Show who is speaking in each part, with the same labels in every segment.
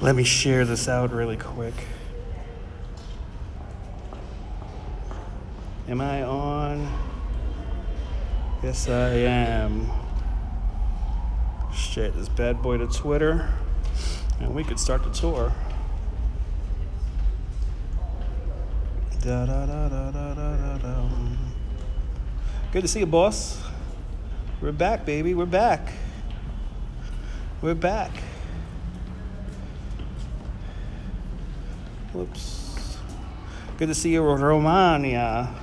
Speaker 1: Let me share this out really quick. Am I on? Yes, I am. Share this bad boy to Twitter, and we could start the tour. Da, da, da, da, da, da, da. Good to see you, boss. We're back, baby. We're back. We're back. Whoops. Good to see you, Romania.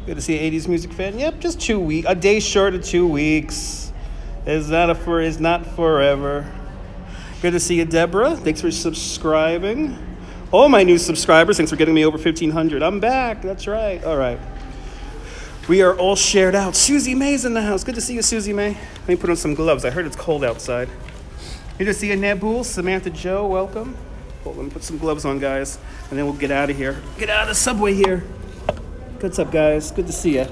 Speaker 1: Good to see an 80s music fan. Yep, just 2 weeks. A day short of 2 weeks. It's not forever. Good to see you, Deborah. Thanks for subscribing. All my new subscribers, thanks for getting me over 1,500. I'm back. That's right. All right. We are all shared out. Susie May's in the house. Good to see you, Susie May. Let me put on some gloves. I heard it's cold outside. Good to see you, Nebul. Samantha Joe, welcome. Hold on, put some gloves on, guys, and then we'll get out of here. Get out of the subway here. What's up, guys? Good to see you.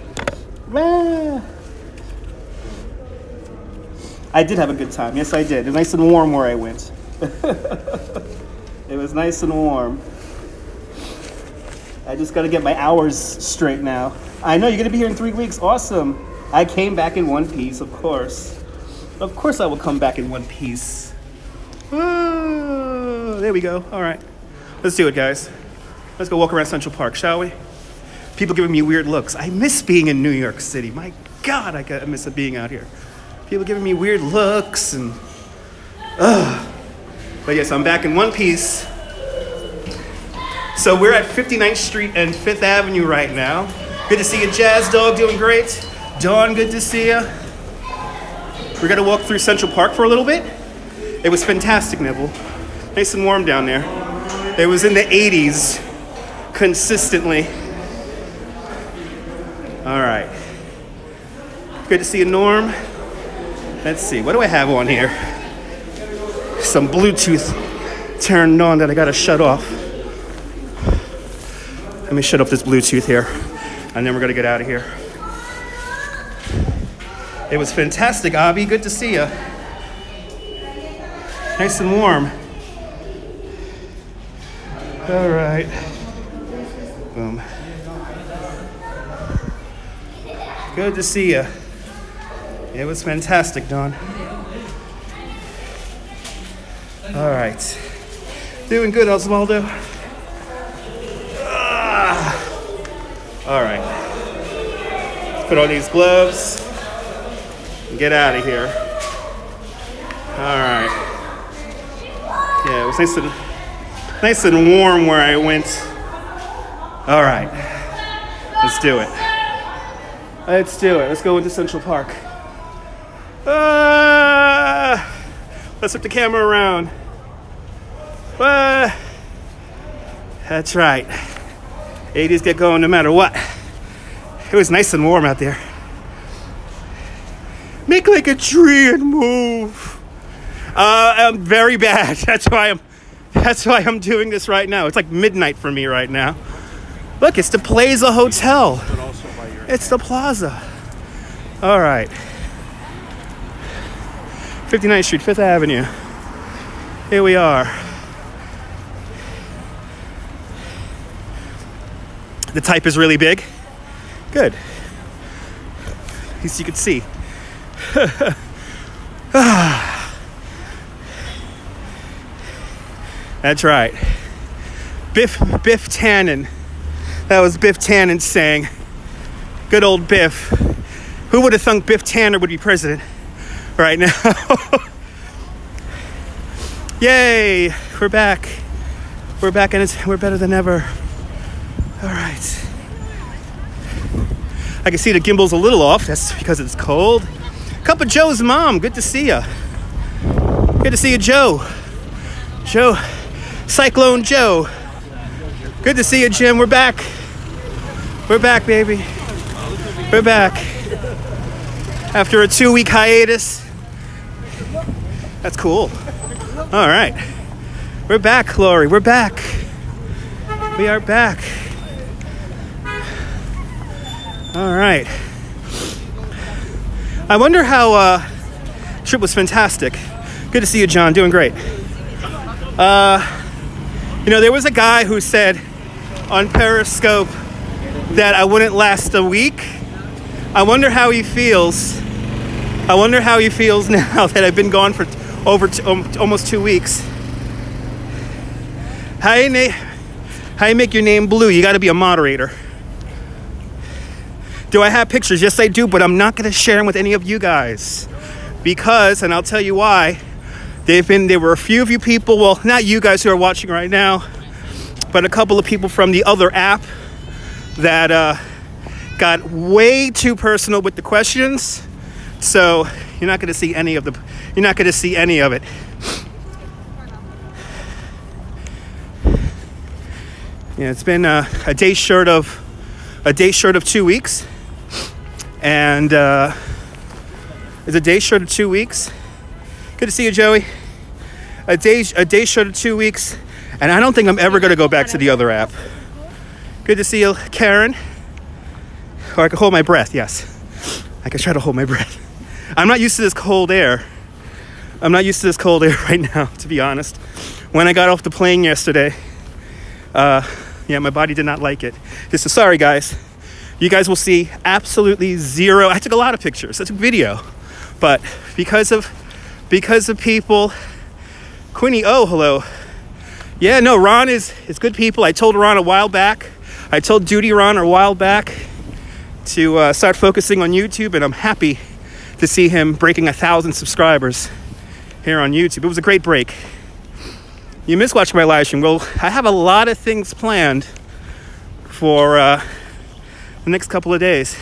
Speaker 1: I did have a good time. Yes, I did. It was nice and warm where I went. It was nice and warm. I just got to get my hours straight now. I know, you're going to be here in 3 weeks. Awesome. I came back in one piece, of course. Of course I will come back in one piece. There we go. All right. Let's do it, guys. Let's go walk around Central Park, shall we? People giving me weird looks. I miss being in New York City. My God, I miss being out here. People giving me weird looks and... But yes, I'm back in one piece. So we're at 59th Street and 5th Avenue right now. Good to see you, Jazz Dog, doing great. Dawn, good to see you. We're gonna walk through Central Park for a little bit. It was fantastic, Nibble. Nice and warm down there. It was in the 80s consistently. All right. Good to see you, Norm. Let's see, what do I have on here? Some Bluetooth turned on that I gotta shut off. Let me shut off this Bluetooth here, and then we're gonna get out of here. It was fantastic, Abby. Good to see you. Nice and warm. All right. Boom. Good to see you. It was fantastic, Dawn. All right. Doing good, Osvaldo. All right. Let's put on these gloves and get out of here. All right. Yeah, it was nice and warm where I went. All right. Let's do it. Let's do it. Let's go into Central Park. Let's flip the camera around. That's right. 80s get going no matter what. It was nice and warm out there. Make like a tree and move. I'm very bad. That's why I'm doing this right now. It's like midnight for me right now. Look, it's the Plaza Hotel. It's the Plaza. All right. 59th Street, 5th Avenue. Here we are. The type is really big. Good. At least you can see. That's right. Biff Tannen. That was Biff Tannen saying. Good old Biff. Who would have thunk Biff Tanner would be president right now? Yay! We're back. We're back and we're better than ever. All right. I can see the gimbal's a little off. That's because it's cold. Cup of Joe's mom. Good to see ya. Good to see you, Joe. Joe. Cyclone Joe. Good to see you, Jim. We're back. We're back, baby. We're back. After a 2-week hiatus. That's cool. All right. We're back, Lori. We're back. We are back. All right. I wonder how trip was fantastic. Good to see you, John. Doing great. You know, there was a guy who said on Periscope that I wouldn't last a week. I wonder how he feels. I wonder how he feels now that I've been gone for almost 2 weeks. How you make your name blue? You got to be a moderator. Do I have pictures? Yes, I do, but I'm not going to share them with any of you guys because, and I'll tell you why. There were a few of you people, well, not you guys who are watching right now, but a couple of people from the other app that got way too personal with the questions. So you're not going to see any of it. Yeah, it's been a day short of 2 weeks, and it's a day short of 2 weeks. Good to see you, Joey. A day short of 2 weeks, and I don't think I'm ever going to go back to the other app. Good to see you, Karen. Or I can hold my breath. Yes, I can try to hold my breath. I'm not used to this cold air. Right now, to be honest. When I got off the plane yesterday, yeah, my body did not like it. Just sorry, guys. You guys will see absolutely zero. I took a lot of pictures. I took video, but because of people. Quinny, oh, hello. Yeah, no, Ron is good people. I told Ron a while back. I told Duty Ron a while back to start focusing on YouTube, and I'm happy to see him breaking 1,000 subscribers here on YouTube. It was a great break. You missed watching my live stream. Well, I have a lot of things planned for the next couple of days.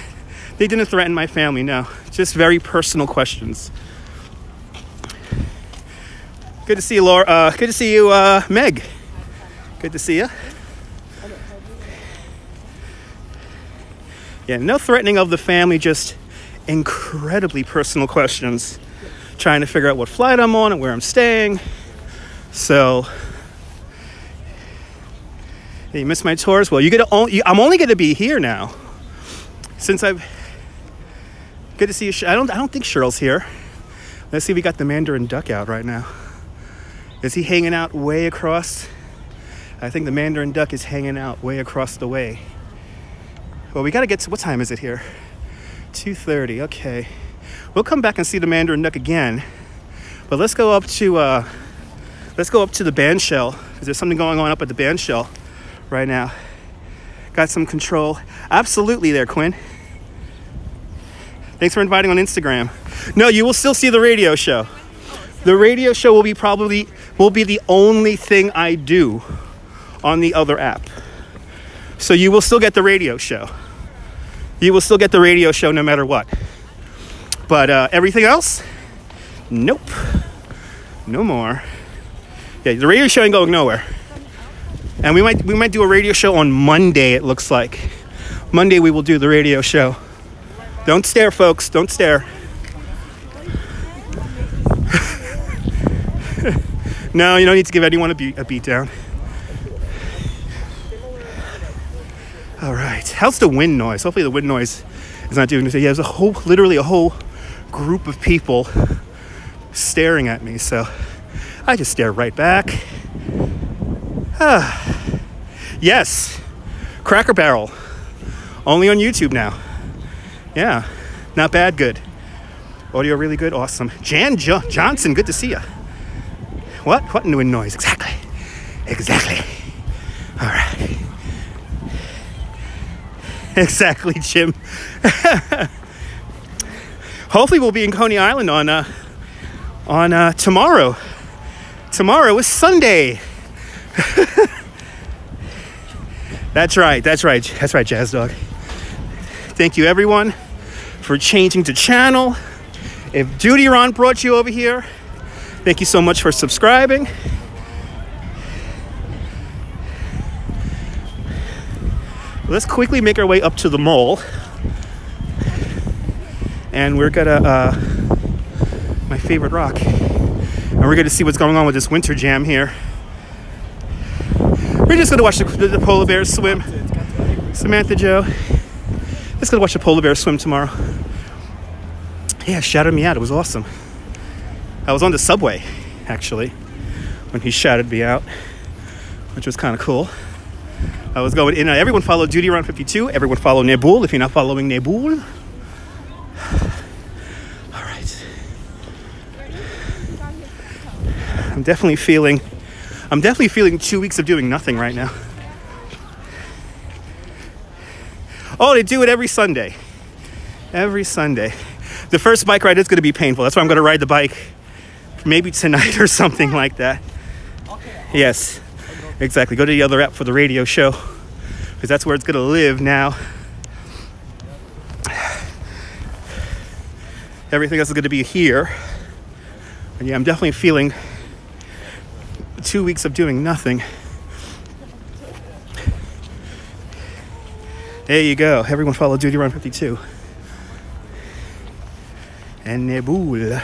Speaker 1: They didn't threaten my family, no. Just very personal questions. Good to see you, Laura. Good to see you, Meg. Good to see you. Yeah, no threatening of the family, just incredibly personal questions. Trying to figure out what flight I'm on and where I'm staying. So, hey, you missed my tours? Well, I'm only going to be here now. Since I've... Good to see you. I don't think Cheryl's here. Let's see, we got the Mandarin duck out right now. Is he hanging out way across? I think the Mandarin duck is hanging out way across the way. Well, we got to get to, what time is it here? 2:30, okay. We'll come back and see the Mandarin duck again. But let's go up to the band shell. There's something going on up at the band shell right now. Got some control. Absolutely there, Quinn. Thanks for inviting on Instagram. No, you will still see the radio show. The radio show will be the only thing I do on the other app. So you will still get the radio show. You will still get the radio show no matter what. But everything else, nope. No more. Yeah, the radio show ain't going nowhere. And we might do a radio show on Monday, it looks like. Monday we will do the radio show. Don't stare, folks. Don't stare. No, you don't need to give anyone a beat down. All right. How's the wind noise? Hopefully the wind noise is not doing anything. Yeah, there's literally a whole group of people staring at me. So I just stare right back. Yes. Cracker Barrel. Only on YouTube now. Yeah. Not bad. Good. Audio really good. Awesome. Jan Johnson. Good to see you. What new noise? Exactly. All right. Exactly, Jim. Hopefully we'll be in Coney Island on tomorrow. Tomorrow is Sunday. That's right, Jazz Dog. Thank you, everyone, for changing to channel. If Duty Ron brought you over here, thank you so much for subscribing. Let's quickly make our way up to the mall. And we're gonna, my favorite rock. And we're gonna see what's going on with this winter jam here. We're just gonna watch the polar bears swim. Samantha Joe. Just gonna watch the polar bears swim tomorrow. Yeah, shouted me out. It was awesome. I was on the subway, actually, when he shouted me out, which was kind of cool. I was going in. Everyone follow Duty Around 52. Everyone follow Nebul if you're not following Nebul. All right. I'm definitely feeling 2 weeks of doing nothing right now. Oh, they do it every Sunday. Every Sunday. The first bike ride is going to be painful. That's why I'm going to ride the bike maybe tonight or something like that. Yes, exactly. Go to the other app for the radio show, because that's where it's going to live now. Everything else is going to be here. And yeah, I'm definitely feeling 2 weeks of doing nothing. There you go. Everyone follow Duty Around 52. And Nebul.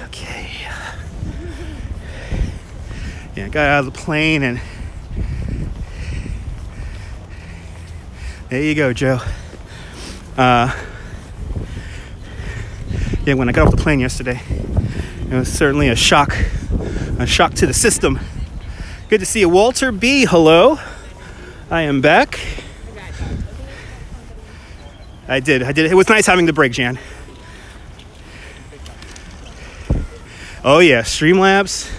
Speaker 1: Okay. Yeah, I got out of the plane and there you go, Joe. Yeah, when I got off the plane yesterday, it was certainly a shock to the system. Good to see you, Walter B. Hello. I am back. I did. It was nice having the break, Jan. Oh yeah, Streamlabs.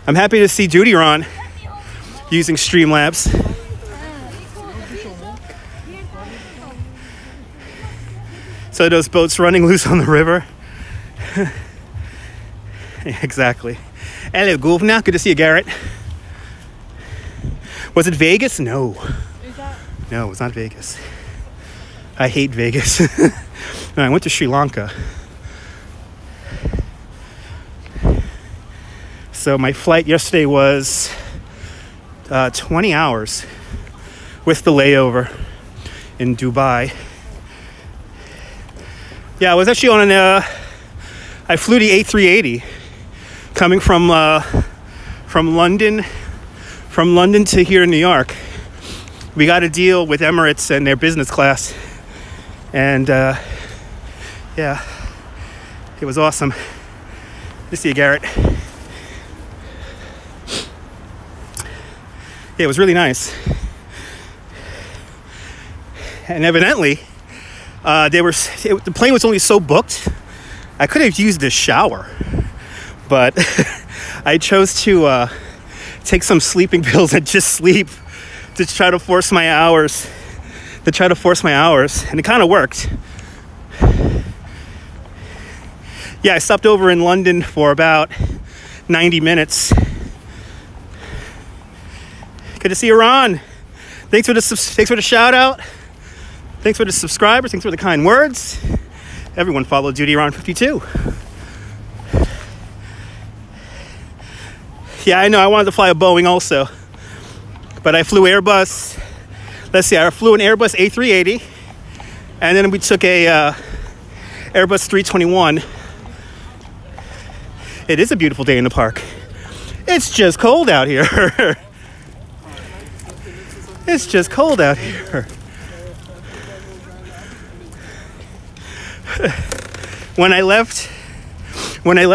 Speaker 1: I'm happy to see Duty Ron using Streamlabs. So those boats running loose on the river. Exactly. Hello, Governor. Good to see you, Garrett. Was it Vegas? No. No, it was not Vegas. I hate Vegas. No, I went to Sri Lanka. So my flight yesterday was 20 hours with the layover in Dubai. Yeah, I was actually on I flew the A380 coming from London to here in New York. We got a deal with Emirates and their business class. And yeah, it was awesome. Good to see you, Garrett. Yeah, it was really nice. And evidently, the plane was only so booked, I could have used this shower, but I chose to take some sleeping pills and just sleep to try to force my hours. And it kind of worked. Yeah, I stopped over in London for about 90 minutes. Good to see you, Ron. Thanks for the shout out. Thanks for the subscribers. Thanks for the kind words. Everyone follow Duty Around 52. Yeah, I know. I wanted to fly a Boeing also, but I flew Airbus. Let's see. I flew an Airbus A380, and then we took a Airbus 321. It is a beautiful day in the park. It's just cold out here. It's just cold out here. When I left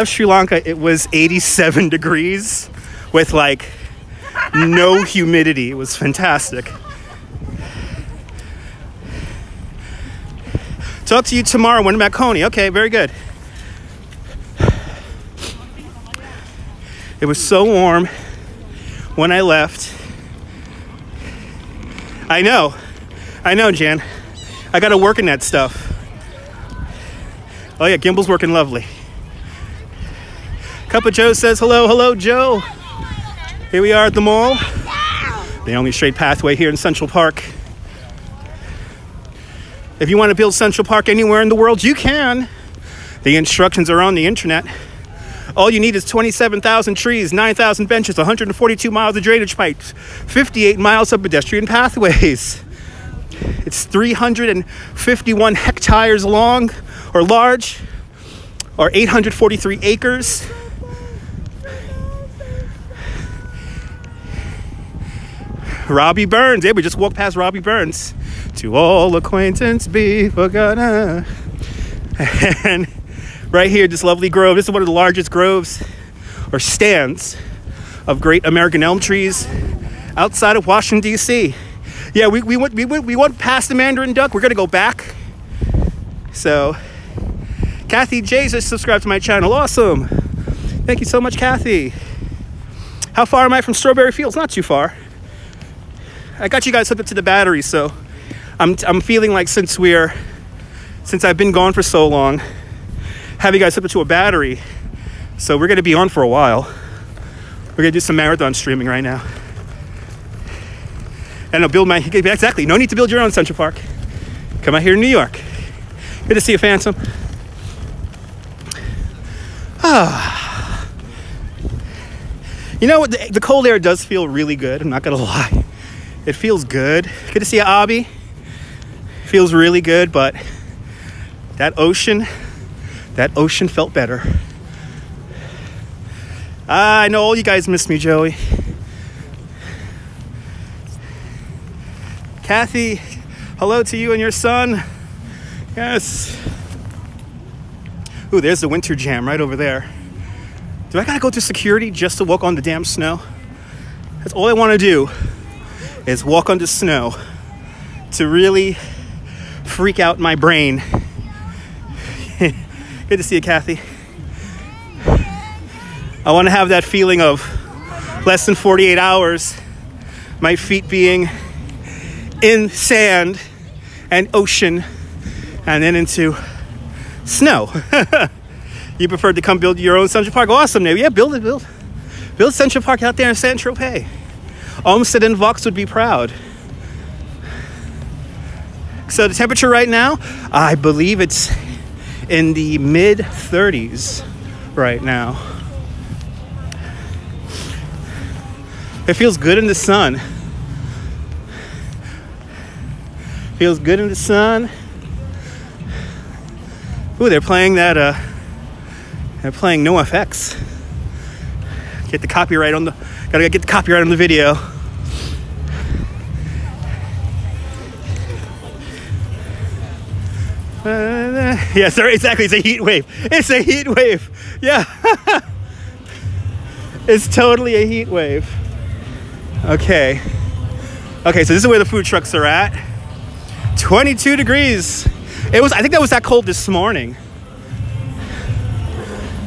Speaker 1: Sri Lanka, it was 87 degrees with like no humidity. It was fantastic. Talk to you tomorrow when I'm at Coney. Okay, very good. It was so warm when I left. I know, Jan. I got to work in that stuff. Oh yeah, Gimbal's working lovely. Cup of Joe says hello, Joe. Here we are at the mall. The only straight pathway here in Central Park. If you want to build Central Park anywhere in the world, you can. The instructions are on the internet. All you need is 27,000 trees, 9,000 benches, 142 miles of drainage pipes, 58 miles of pedestrian pathways. It's 351 hectares long or large, or 843 acres. Robbie Burns. Yeah, we just walked past Robbie Burns. To all acquaintance be forgotten. And right here, this lovely grove. This is one of the largest groves or stands of great American elm trees outside of Washington, D.C. Yeah, we went past the Mandarin Duck. We're going to go back. So, Kathy J just subscribed to my channel. Awesome. Thank you so much, Kathy. How far am I from Strawberry Fields? Not too far. I got you guys hooked up to the battery, so I'm feeling like since I've been gone for so long, have you guys hooked up to a battery. So we're going to be on for a while. We're going to do some marathon streaming right now. And I'll build my... Exactly. No need to build your own Central Park. Come out here in New York. Good to see you, Phantom. You know what? The cold air does feel really good. I'm not going to lie. It feels good. Good to see you, Abby. Feels really good, but that ocean felt better. I know all you guys miss me, Joey. Kathy, hello to you and your son. Yes. Ooh, there's the winter jam right over there. Do I gotta go through security just to walk on the damn snow? That's all I want to do is walk on the snow to really freak out my brain. Good to see you, Kathy. I want to have that feeling of less than 48 hours, my feet being in sand and ocean and then into snow. You preferred to come build your own Central Park? Awesome, Navy. Yeah, build Central Park out there in Saint-Tropez. Olmsted and Vox would be proud. So the temperature right now, I believe it's in the mid-30s right now. It feels good in the sun. Feels good in the sun. Ooh, they're playing that, they're playing NoFX. Get the copyright on the, gotta get the copyright on the video. Yeah, sorry, exactly, it's a heat wave. It's a heat wave, yeah. It's totally a heat wave. Okay, so this is where the food trucks are at. 22 degrees. I think that was that cold this morning.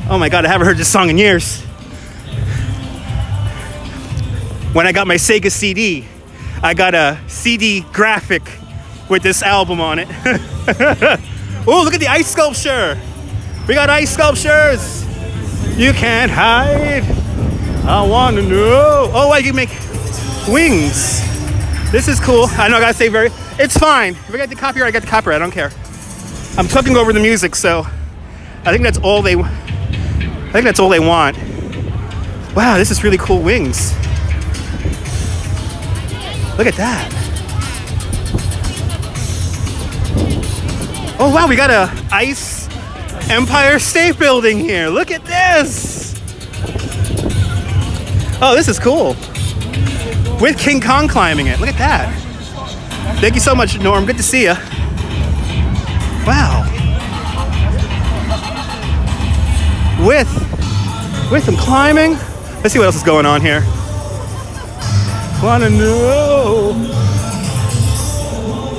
Speaker 1: Oh my God, I haven't heard this song in years. When I got my Sega CD, I got a CD graphic with this album on it. Oh, look at the ice sculpture. We got ice sculptures. You can't hide. I want to know. Oh, I can make wings. This is cool. I know I gotta say it's fine. If I get the copyright, I get the copyright. I don't care. I'm talking over the music, so I think that's all they want. Wow, this is really cool wings. Look at that. Oh wow, we got a ice Empire State Building here. Look at this. Oh, this is cool. With King Kong climbing it. Look at that. Thank you so much, Norm. Good to see you. Wow. With him climbing. Let's see what else is going on here. Wanna know.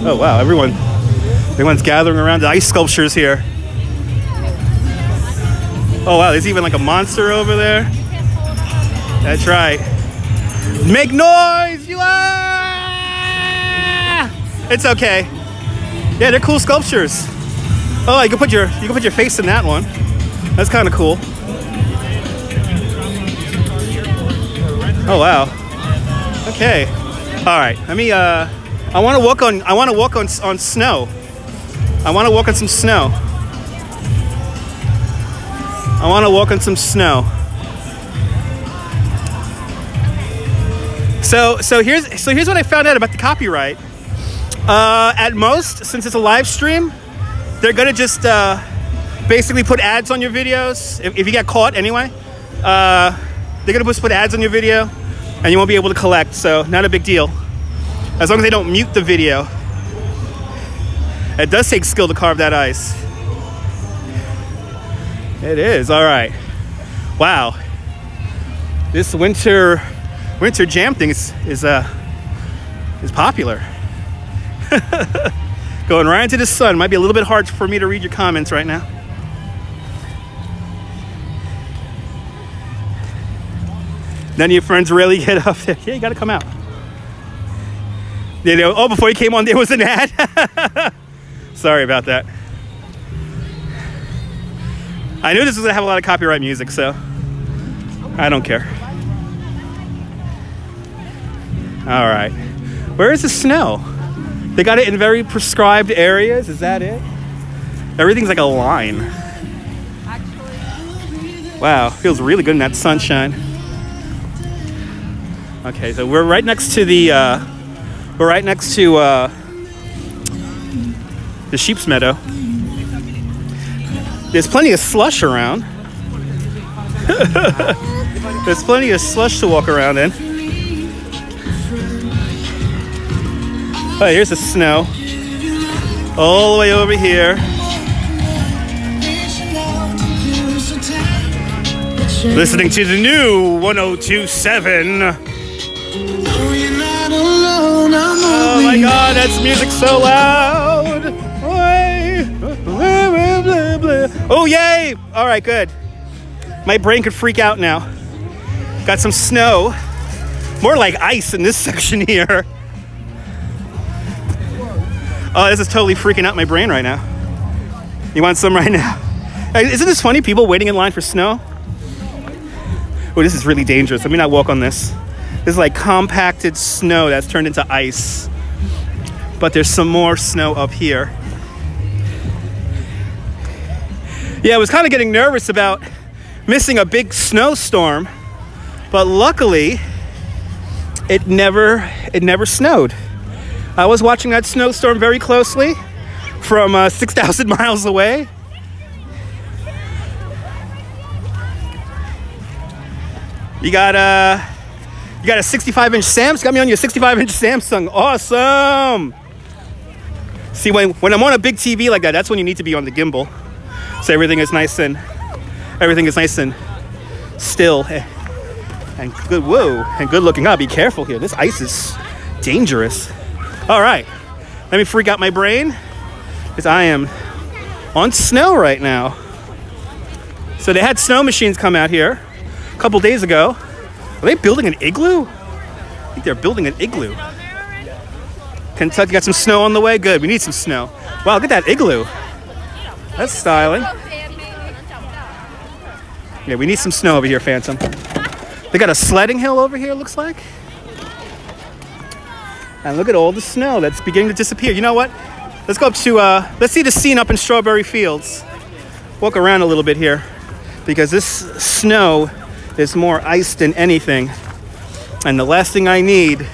Speaker 1: Oh wow, everyone's gathering around the ice sculptures here. Oh wow, there's even like a monster over there. That's right. Make noise, you are! It's okay. Yeah, they're cool sculptures. Oh, you can put your face in that one. That's kind of cool. Oh wow. Okay. All right. Let me. I want to walk on snow. I want to walk on some snow. I want to walk on some snow. So here's what I found out about the copyright. At most, since it's a live stream, they're gonna just basically put ads on your videos. If you get caught anyway, they're gonna just put ads on your video, and you won't be able to collect. So not a big deal. As long as they don't mute the video. It does take skill to carve that ice. It is, all right. Wow. This winter jam thing is popular. Going right into the sun. Might be a little bit hard for me to read your comments right now. None of your friends really get up there. Yeah, you gotta come out. You know, oh, before you came on, there was an ad. Sorry about that. I knew this was gonna have a lot of copyright music, so I don't care. All right, where is the snow? They got it in very prescribed areas. Is that it? Everything's like a line. Wow, feels really good in that sunshine. Okay, so we're right next to the the sheep's meadow. There's plenty of slush around. There's plenty of slush to walk around in. Oh, here's the snow. All the way over here. Listening to the new 102.7. Oh my God, that's music so loud. Oh, yay. All right, good. My brain could freak out now. Got some snow. More like ice in this section here. Oh, this is totally freaking out my brain right now. You want some right now? Isn't this funny? People waiting in line for snow? Oh, this is really dangerous. Let me not walk on this. This is like compacted snow that's turned into ice. But there's some more snow up here. Yeah, I was kind of getting nervous about missing a big snowstorm, but luckily it never snowed. I was watching that snowstorm very closely from 6,000 miles away. You got a 65-inch Samsung. Got me on your 65-inch Samsung. Awesome. See, when I'm on a big TV like that, that's when you need to be on the gimbal. So everything is nice and still and good. Whoa, and good looking. Be careful here. This ice is dangerous. All right, let me freak out my brain because I am on snow right now. So they had snow machines come out here a couple days ago. Are they building an igloo? I think they're building an igloo. Kentucky got some snow on the way. Good, we need some snow. Wow, look at that igloo. That's styling. Yeah, we need some snow over here, Phantom. They got a sledding hill over here, looks like. And look at all the snow that's beginning to disappear. You know what? Let's go up to, let's see the scene up in Strawberry Fields. Walk around a little bit here because this snow is more ice than anything. And the last thing I need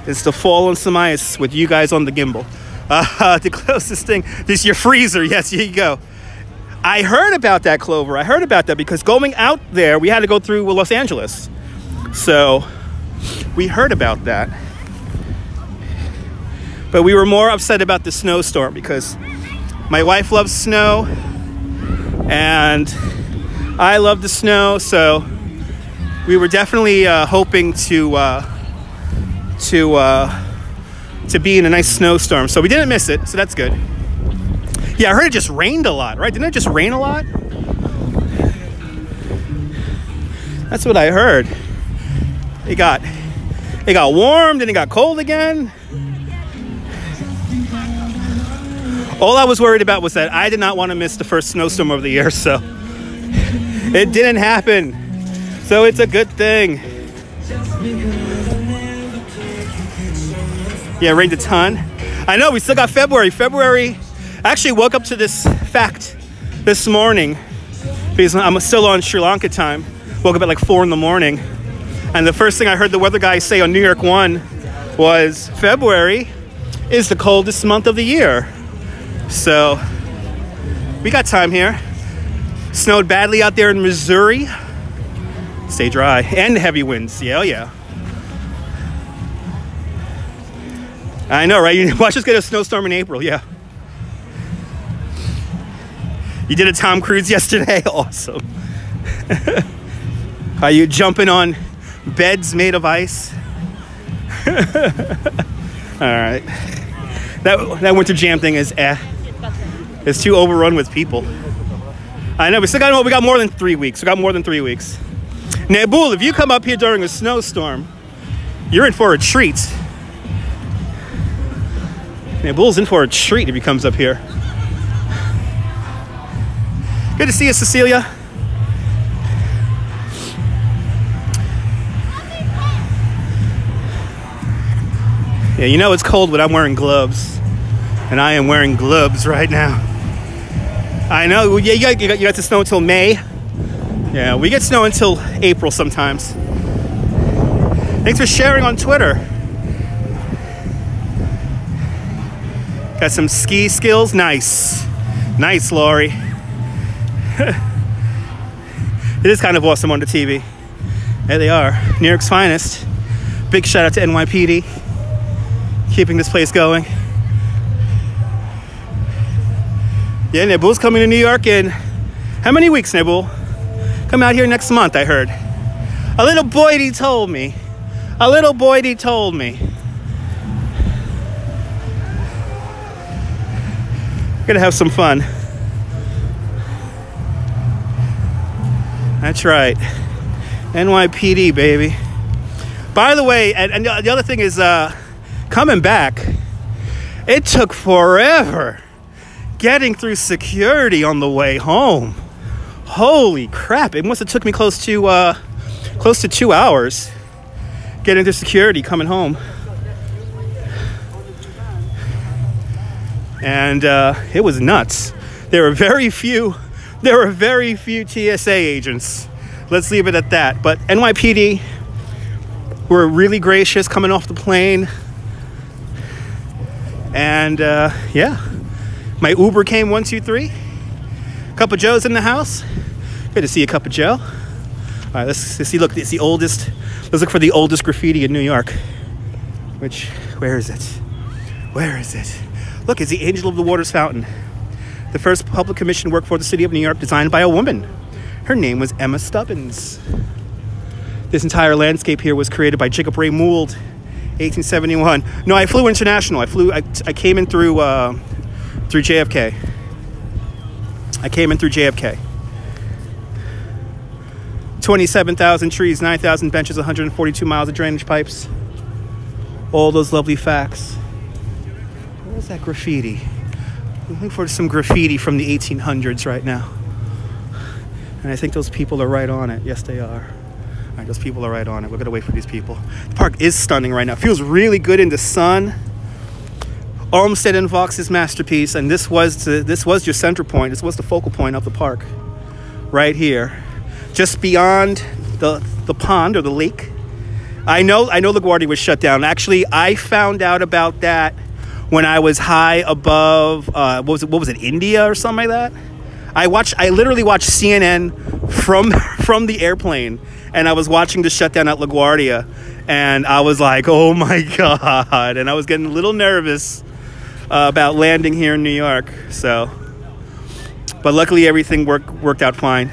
Speaker 1: is to fall on some ice with you guys on the gimbal. The closest thing, this is your freezer. Yes, here you go. I heard about that, Clover. I heard about that because going out there, we had to go through Los Angeles. So we heard about that. But we were more upset about the snowstorm because my wife loves snow and I love the snow. So we were definitely hoping to be in a nice snowstorm. So we didn't miss it, so that's good. Yeah, I heard it just rained a lot, right? Didn't it just rain a lot? That's what I heard. It got warm, then it got cold again. All I was worried about was that I did not want to miss the first snowstorm of the year, so it didn't happen. So it's a good thing. Yeah, it rained a ton. I know, we still got February. I actually woke up to this fact this morning because I'm still on Sri Lanka time. Woke up at like 4 in the morning. And the first thing I heard the weather guy say on New York One was February is the coldest month of the year. So we got time here. Snowed badly out there in Missouri. Stay dry and heavy winds. Yeah, oh yeah. I know, right? You watch us get a snowstorm in April, yeah. You did a Tom Cruise yesterday? Awesome. Are you jumping on beds made of ice? All right. That winter jam thing is it's too overrun with people. I know, we got more than 3 weeks. We got more than 3 weeks. Nabul, if you come up here during a snowstorm, you're in for a treat. Nabul's in for a treat if he comes up here. Good to see you, Cecilia. Yeah, you know it's cold when I'm wearing gloves. And I am wearing gloves right now. I know, yeah, you got the snow until May. Yeah, we get snow until April sometimes. Thanks for sharing on Twitter. Got some ski skills? Nice. Nice, Laurie. It is kind of awesome on the TV. There they are, New York's finest. Big shout out to NYPD, keeping this place going. Yeah, Nabul's coming to New York in how many weeks, Nabul? Come out here next month, I heard. A little boydie told me. A little boydie told me. Gonna have some fun. That's right. NYPD, baby. By the way, and the other thing is, coming back, it took forever getting through security on the way home. Holy crap! It must have took me close to 2 hours getting through security coming home. And it was nuts. There were very few TSA agents. Let's leave it at that. But NYPD were really gracious coming off the plane. And yeah, my Uber came 1, 2, 3. Cup of Joe's in the house. Good to see a Cup of Joe. All right, let's see. Look, it's the oldest. Let's look for the oldest graffiti in New York. Where is it? Where is it? Look, it's the Angel of the Waters fountain. The first public commission work for the city of New York, designed by a woman. Her name was Emma Stubbins. This entire landscape here was created by Jacob Ray Mould, 1871. No, I flew international. I came in through JFK. I came in through JFK. 27,000 trees, 9,000 benches, 142 miles of drainage pipes. All those lovely facts. Where's that graffiti? I'm looking for some graffiti from the 1800s right now. And I think those people are right on it. Yes, they are. All right, those people are right on it. We're going to wait for these people. The park is stunning right now. It feels really good in the sun. Olmsted and Vaux's masterpiece. And this was your center point. This was the focal point of the park. Right here. Just beyond the pond or the lake. I know LaGuardia was shut down. Actually, I found out about that when I was high above, what was it, India or something like that? I literally watched CNN from the airplane, and I was watching the shutdown at LaGuardia, and I was like, oh my God. And I was getting a little nervous about landing here in New York. So, but luckily everything worked out fine.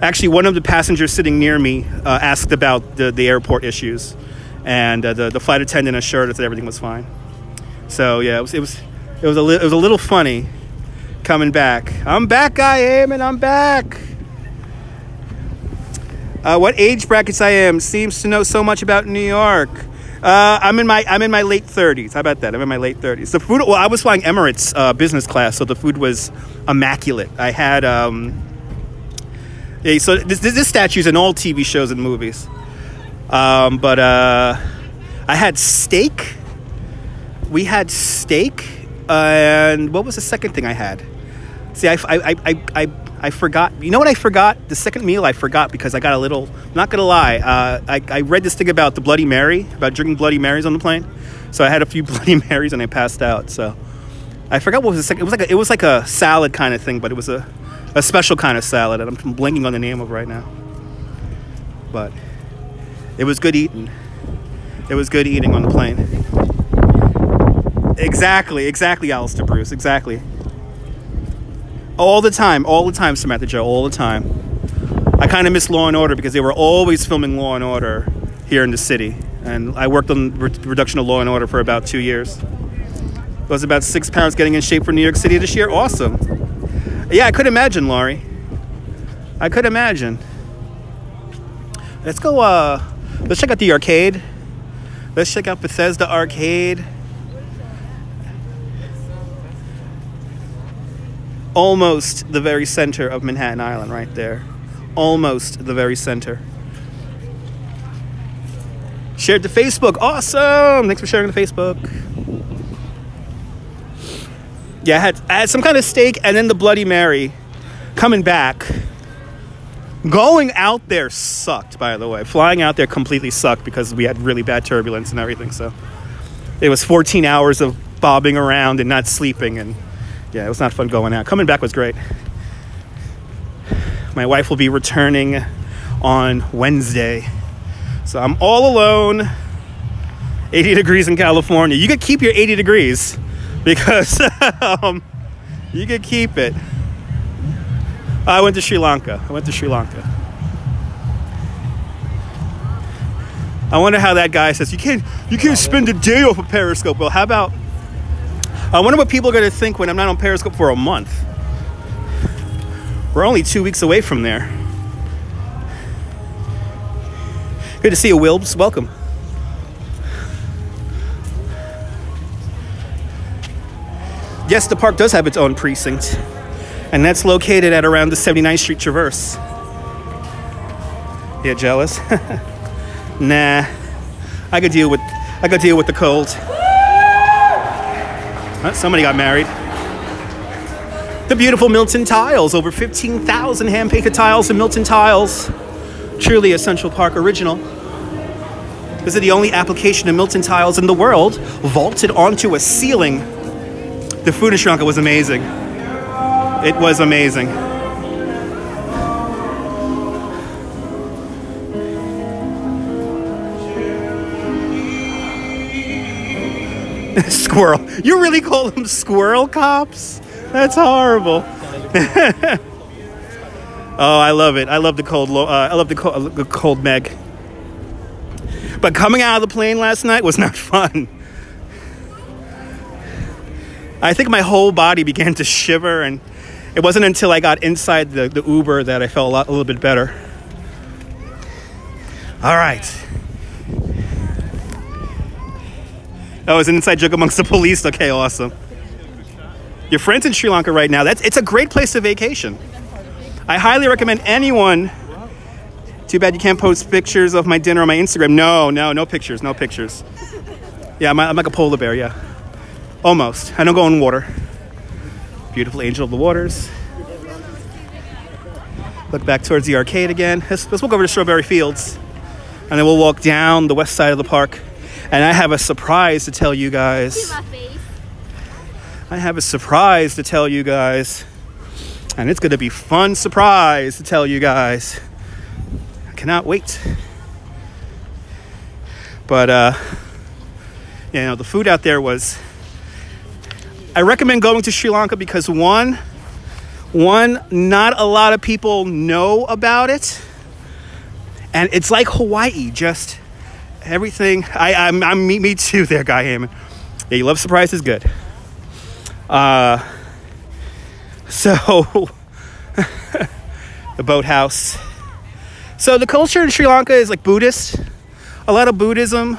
Speaker 1: Actually, one of the passengers sitting near me asked about the airport issues, and the flight attendant assured us that everything was fine. So yeah, it was a little funny coming back. I'm back, I am, and I'm back. What age brackets I am? Seems to know so much about New York. I'm in my late 30s. How about that? I'm in my late 30s. The food. Well, I was flying Emirates business class, so the food was immaculate. I had yeah. So this statue's in all TV shows and movies. But I had steak. We had steak, and what was the second thing I had? See, I forgot. You know what I forgot? The second meal I forgot because I got a little. I'm not gonna lie. I read this thing about the Bloody Mary, about drinking Bloody Marys on the plane. So I had a few Bloody Marys and I passed out. So I forgot what was the second. It was like a salad kind of thing, but it was a special kind of salad, and I'm blanking on the name of right now. But it was good eating. It was good eating on the plane. Exactly, Alistair Bruce, exactly. All the time, Samantha Joe, all the time. I kind of miss Law and Order because they were always filming Law and Order here in the city. And I worked on production of Law and Order for about 2 years. I was about 6 pounds getting in shape for New York City this year. Awesome. Yeah, I could imagine, Laurie. I could imagine. Let's go, let's check out the arcade. Let's check out Bethesda Arcade. Almost the very center of Manhattan Island right there. Almost the very center. Shared to Facebook. Awesome! Thanks for sharing to Facebook. Yeah, I had some kind of steak and then the Bloody Mary. Coming back. Going out there sucked, by the way. Flying out there completely sucked because we had really bad turbulence and everything. So it was 14 hours of bobbing around and not sleeping. And yeah, it was not fun going out. Coming back was great. My wife will be returning on Wednesday. So I'm all alone. 80 degrees in California. You could keep your 80 degrees because you could keep it. I went to Sri Lanka. I wonder how that guy says, you can't spend a day off of Periscope. Well, how about, I wonder what people are going to think when I'm not on Periscope for a month. We're only 2 weeks away from there. Good to see you, Wilbs. Welcome. Yes, the park does have its own precinct. And that's located at around the 79th Street Traverse. Yeah, jealous? Nah. I could deal with the cold. Somebody got married. The beautiful Milton tiles. Over 15,000 hand-painted tiles in Milton tiles. Truly a Central Park original. This is the only application of Milton tiles in the world vaulted onto a ceiling. The food in Sri Lanka was amazing. It was amazing. Squirrel. You really call them squirrel cops? That's horrible. Oh, I love it. I love the cold. I love the cold Meg. But coming out of the plane last night was not fun. I think my whole body began to shiver, and it wasn't until I got inside the Uber that I felt a little bit better. All right. Oh, it's an inside joke amongst the police. Okay, awesome. Your friends in Sri Lanka right now. It's a great place to vacation. I highly recommend anyone. Too bad you can't post pictures of my dinner on my Instagram. No pictures, no pictures. Yeah, I'm like a polar bear, yeah. Almost. I don't go in water. Beautiful angel of the waters. Look back towards the arcade again. Let's walk over to Strawberry Fields. And then we'll walk down the west side of the park. And I have a surprise to tell you guys.
Speaker 2: See my face?
Speaker 1: I have a surprise to tell you guys. And it's going to be a fun surprise to tell you guys. I cannot wait. But, you know, the food out there was... I recommend going to Sri Lanka because one, not a lot of people know about it. And it's like Hawaii, just everything. I'm me too there, Guy Hammond. Yeah, you love surprises, good. So the boathouse. So the culture in Sri Lanka is like Buddhist, a lot of Buddhism,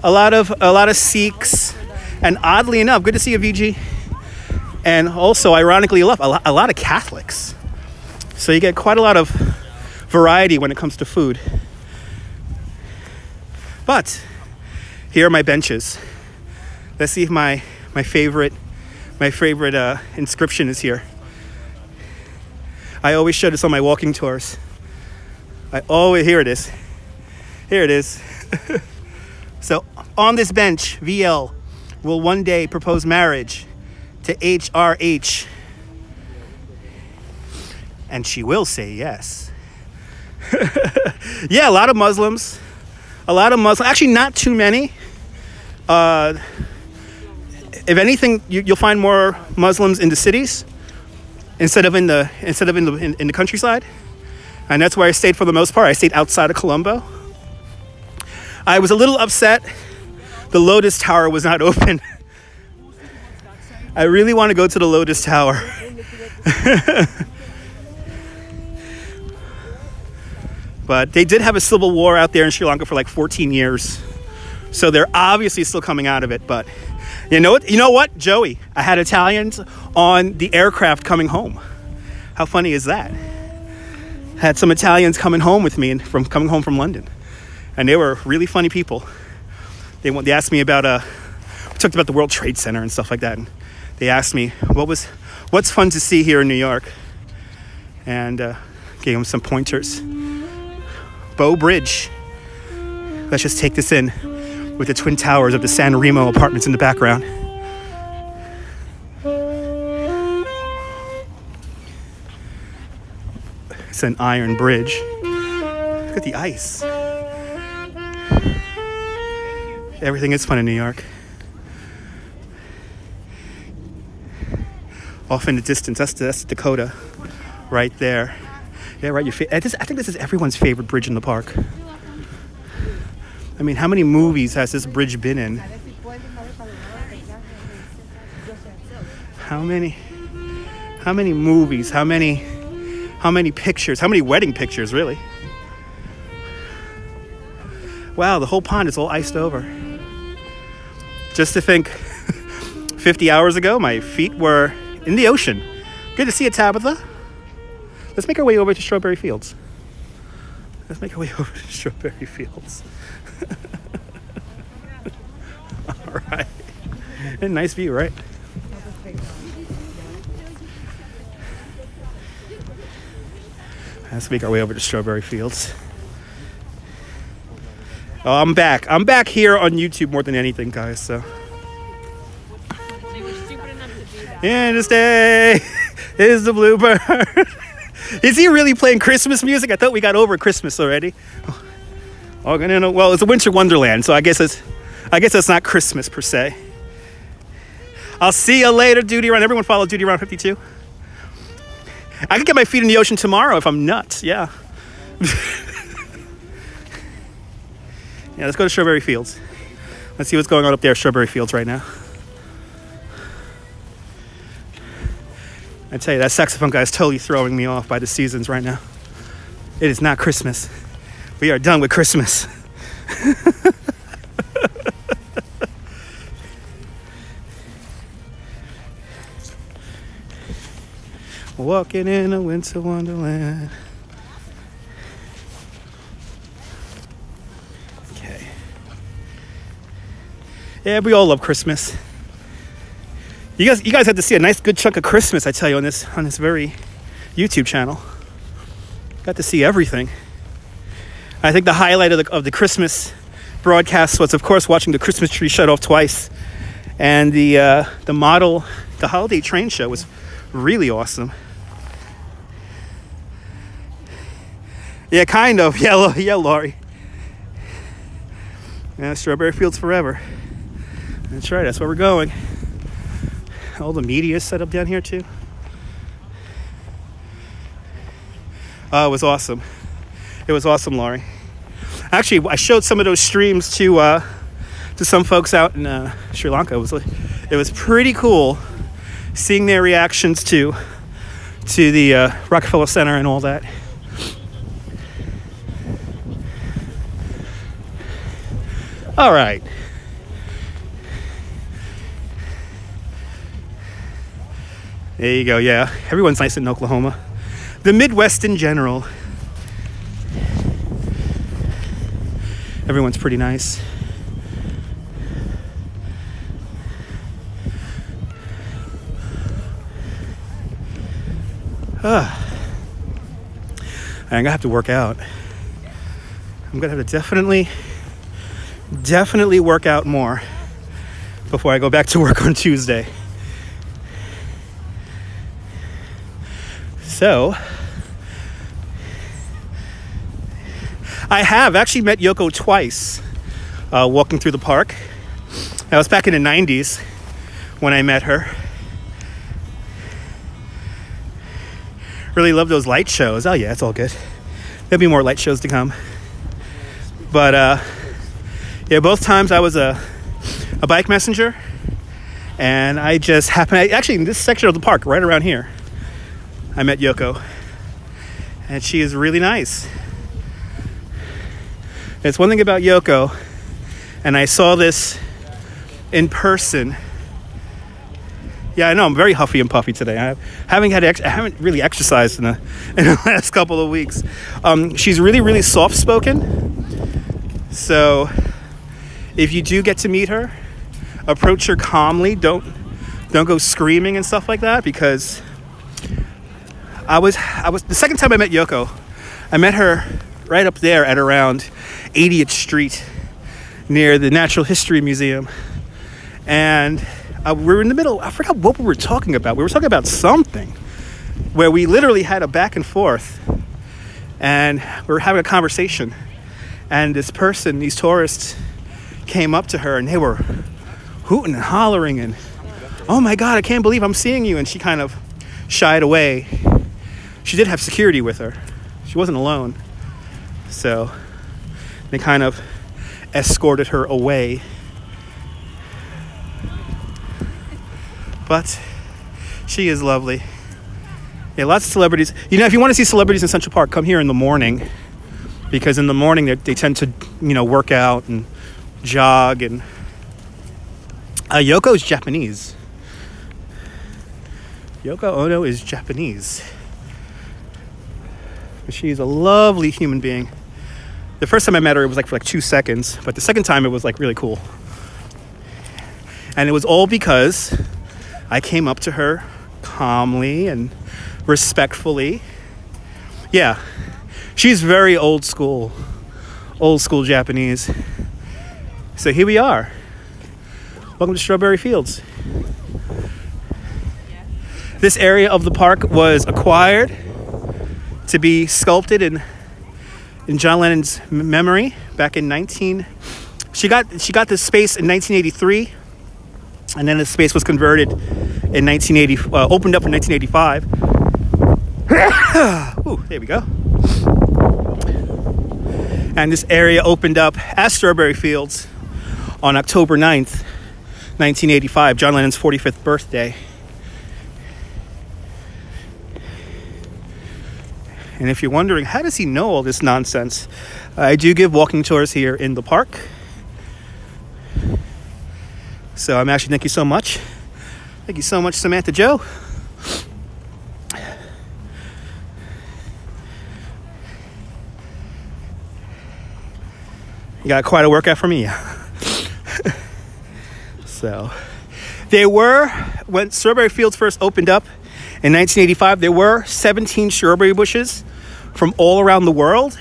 Speaker 1: a lot of Sikhs, and oddly enough, good to see you, VG. And also, ironically enough, a lot of Catholics. So you get quite a lot of variety when it comes to food. But here are my benches. Let's see if my favorite inscription is here. I always show this on my walking tours. Here it is. Here it is. So on this bench, VL will one day propose marriage to HRH. And she will say yes. Yeah, a lot of Muslims. Actually, not too many. if anything, you'll find more Muslims in the cities instead of in the countryside. And that's where I stayed for the most part. I stayed outside of Colombo. I was a little upset the Lotus Tower was not open. I really want to go to the Lotus Tower. But they did have a civil war out there in Sri Lanka for like 14 years. So they're obviously still coming out of it. But you know what, Joey? I had Italians on the aircraft coming home. How funny is that? I had some Italians coming home with me coming home from London. And they were really funny people. They asked me about we talked about the World Trade Center and stuff like that. And they asked me what's fun to see here in New York, and gave them some pointers. Bow Bridge. Let's just take this in with the twin towers of the San Remo apartments in the background. It's an iron bridge. Look at the ice. Everything is fun in New York. Off in the distance, that's Dakota, right there. Yeah, right. I think this is everyone's favorite bridge in the park. I mean, how many movies has this bridge been in? How many movies? How many pictures? How many wedding pictures, really? Wow, the whole pond is all iced over. Just to think, 50 hours ago, my feet were in the ocean. Good to see you, Tabitha. Let's make our way over to Strawberry Fields. All right. And nice view, right? Let's make our way over to Strawberry Fields. Oh, I'm back. I'm back here on YouTube more than anything, guys, so. And to stay is the bluebird. Is he really playing Christmas music? I thought we got over Christmas already. Well, it's a winter wonderland, so I guess it's not Christmas per se. I'll see you later, Duty Round. Everyone follow Duty Round 52. I could get my feet in the ocean tomorrow if I'm nuts. Yeah. Yeah, let's go to Strawberry Fields. Let's see what's going on up there at Strawberry Fields right now. I tell you, that saxophone guy is totally throwing me off by the seasons right now. It is not Christmas. We are done with Christmas. Walking in a winter wonderland. Okay. Yeah, we all love Christmas. You guys had to see a nice good chunk of Christmas, I tell you, on this very YouTube channel. Got to see everything. I think the highlight of the Christmas broadcast was, of course, watching the Christmas tree shut off twice, and the holiday train show was really awesome. Yeah, kind of. Yeah, Laurie. Yeah, Strawberry Fields forever. That's right. That's where we're going. All the media is set up down here too. Oh, it was awesome. It was awesome, Laurie. Actually, I showed some of those streams to some folks out in Sri Lanka. It was pretty cool seeing their reactions to the Rockefeller Center and all that. All right. There you go. Yeah, everyone's nice in Oklahoma. The Midwest in general. Everyone's pretty nice. I'm gonna have to work out. I'm gonna have to definitely work out more before I go back to work on Tuesday. So, I have actually met Yoko twice walking through the park. That was back in the 90s when I met her. Really love those light shows. Oh yeah, it's all good. There'll be more light shows to come. But yeah, both times I was a bike messenger, and I just happened, actually in this section of the park, right around here, I met Yoko, and she is really nice. It's one thing about Yoko, and I saw this in person. Yeah, I know, I'm very huffy and puffy today. I haven't really exercised in the last couple of weeks. She's really, really soft-spoken. So if you do get to meet her, approach her calmly. Don't go screaming and stuff like that, because I was the second time I met Yoko, I met her right up there at around 80th Street near the Natural History Museum. And we were in the middle, I forgot what we were talking about. We were talking about something where we literally had a back and forth, and we were having a conversation, and this person, these tourists, came up to her and they were hooting and hollering and, oh my God, I can't believe I'm seeing you. And she kind of shied away. She did have security with her. She wasn't alone. So they kind of escorted her away. But she is lovely. Yeah, lots of celebrities. You know, if you want to see celebrities in Central Park, come here in the morning, because in the morning they tend to, you know, work out and jog. And Yoko is Japanese. Yoko Ono is Japanese. She's a lovely human being. The first time I met her, it was like for like 2 seconds, but the second time it was like really cool. And it was all because I came up to her calmly and respectfully. Yeah, she's very old school Japanese. So here we are. Welcome to Strawberry Fields. This area of the park was acquired to be sculpted in John Lennon's memory back in she got this space in 1983, and then the space was converted in opened up in 1985. Ooh, there we go. And this area opened up as Strawberry Fields on October 9th, 1985, John Lennon's 45th birthday. And if you're wondering, how does he know all this nonsense? I do give walking tours here in the park. So I'm actually, thank you so much. Thank you so much, Samantha Joe. You got quite a workout for me. So, when Strawberry Fields first opened up in 1985, there were 17 strawberry bushes from all around the world.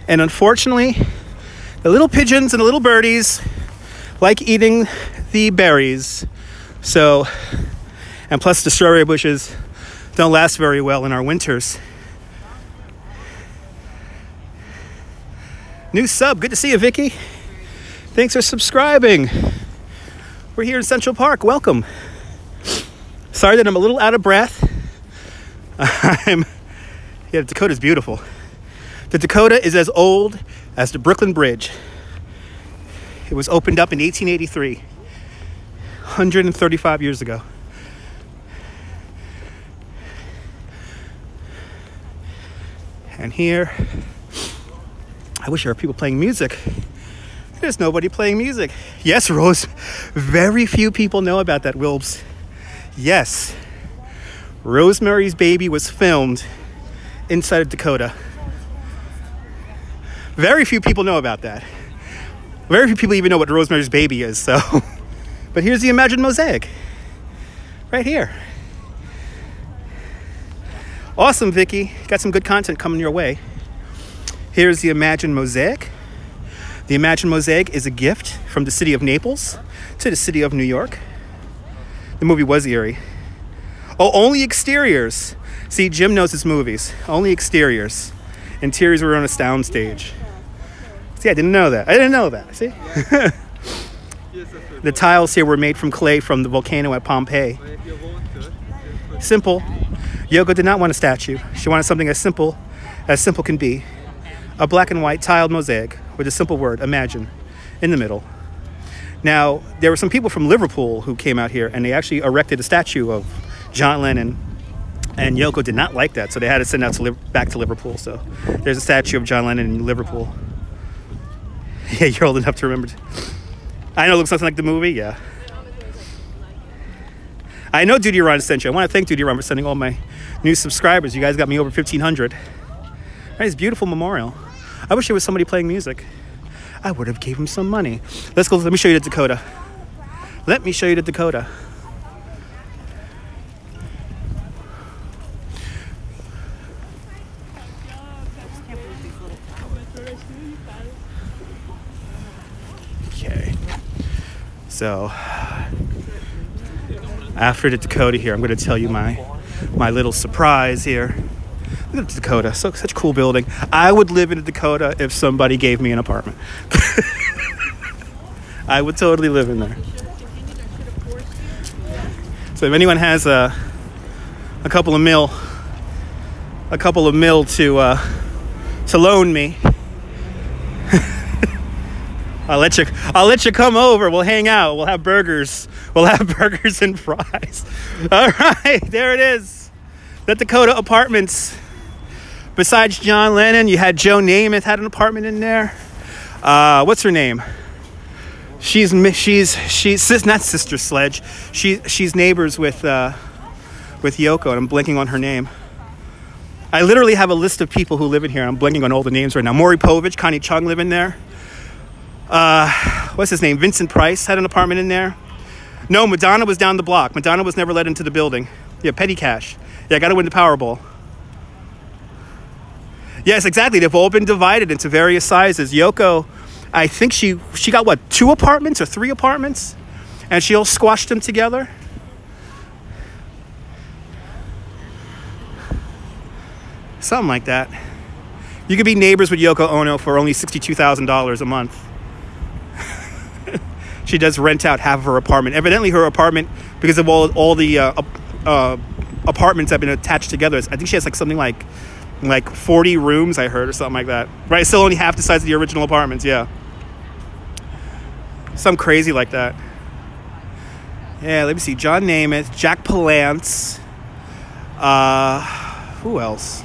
Speaker 1: And unfortunately, the little pigeons and the little birdies like eating the berries. So, and plus the strawberry bushes don't last very well in our winters. New sub, good to see you, Vicky. Thanks for subscribing. We're here in Central Park, welcome. Sorry that I'm a little out of breath. Yeah, Dakota's beautiful. The Dakota is as old as the Brooklyn Bridge. It was opened up in 1883, 135 years ago. And here, I wish there were people playing music. There's nobody playing music. Yes, Rose, very few people know about that, Wilbs. Yes, Rosemary's Baby was filmed inside of Dakota. Very few people know about that. Very few people even know what Rosemary's Baby is, so. But here's the Imagine Mosaic. Right here. Awesome, Vicky. Got some good content coming your way. Here's the Imagine Mosaic. The Imagine Mosaic is a gift from the city of Naples to the city of New York. The movie was eerie. Oh, only exteriors. See, Jim knows his movies. Only exteriors. Interiors were on a sound stage. See, I didn't know that. See? The tiles here were made from clay from the volcano at Pompeii. Simple. Yoko did not want a statue. She wanted something as simple can be. A black and white tiled mosaic with a simple word, imagine, in the middle. Now, there were some people from Liverpool who came out here, and they actually erected a statue of John Lennon, and Yoko did not like that, so they had to send out back to Liverpool. So there's a statue of John Lennon in Liverpool. Yeah, you're old enough to remember. I know it looks something like the movie, yeah. I know Duty Ron sent you. I want to thank Duty Ron for sending all my new subscribers. You guys got me over 1,500. Right, it's a beautiful memorial. I wish there was somebody playing music. I would have gave him some money. Let's go. Let me show you the Dakota. Let me show you the Dakota. Okay. So, after the Dakota here, I'm going to tell you my little surprise here. Look at the Dakota. Such a cool building. I would live in a Dakota if somebody gave me an apartment. I would totally live in there. So if anyone has a couple of mil to loan me, I'll let you come over. We'll hang out. We'll have burgers. We'll have burgers and fries. All right, there it is. The Dakota Apartments. Besides John Lennon, you had Joe Namath had an apartment in there. What's her name? She's not Sister Sledge. She's neighbors with Yoko, and I'm blanking on her name. I literally have a list of people who live in here. I'm blanking on all the names right now. Maury Povich, Connie Chung live in there. What's his name? Vincent Price had an apartment in there. No, Madonna was down the block. Madonna was never let into the building. Yeah, petty cash. Yeah, I got to win the Powerball. Yes, exactly. They've all been divided into various sizes. Yoko, I think she got, what, 2 apartments or 3 apartments? And she all squashed them together. Something like that. You could be neighbors with Yoko Ono for only $62,000 a month. She does rent out half of her apartment. Evidently her apartment, because of all the apartments have been attached together, I think she has like something like 40 rooms, I heard, or something like that. Right? Still only half the size of the original apartments, yeah. Some crazy like that. Yeah, let me see. John Namath, Jack Palance. Who else?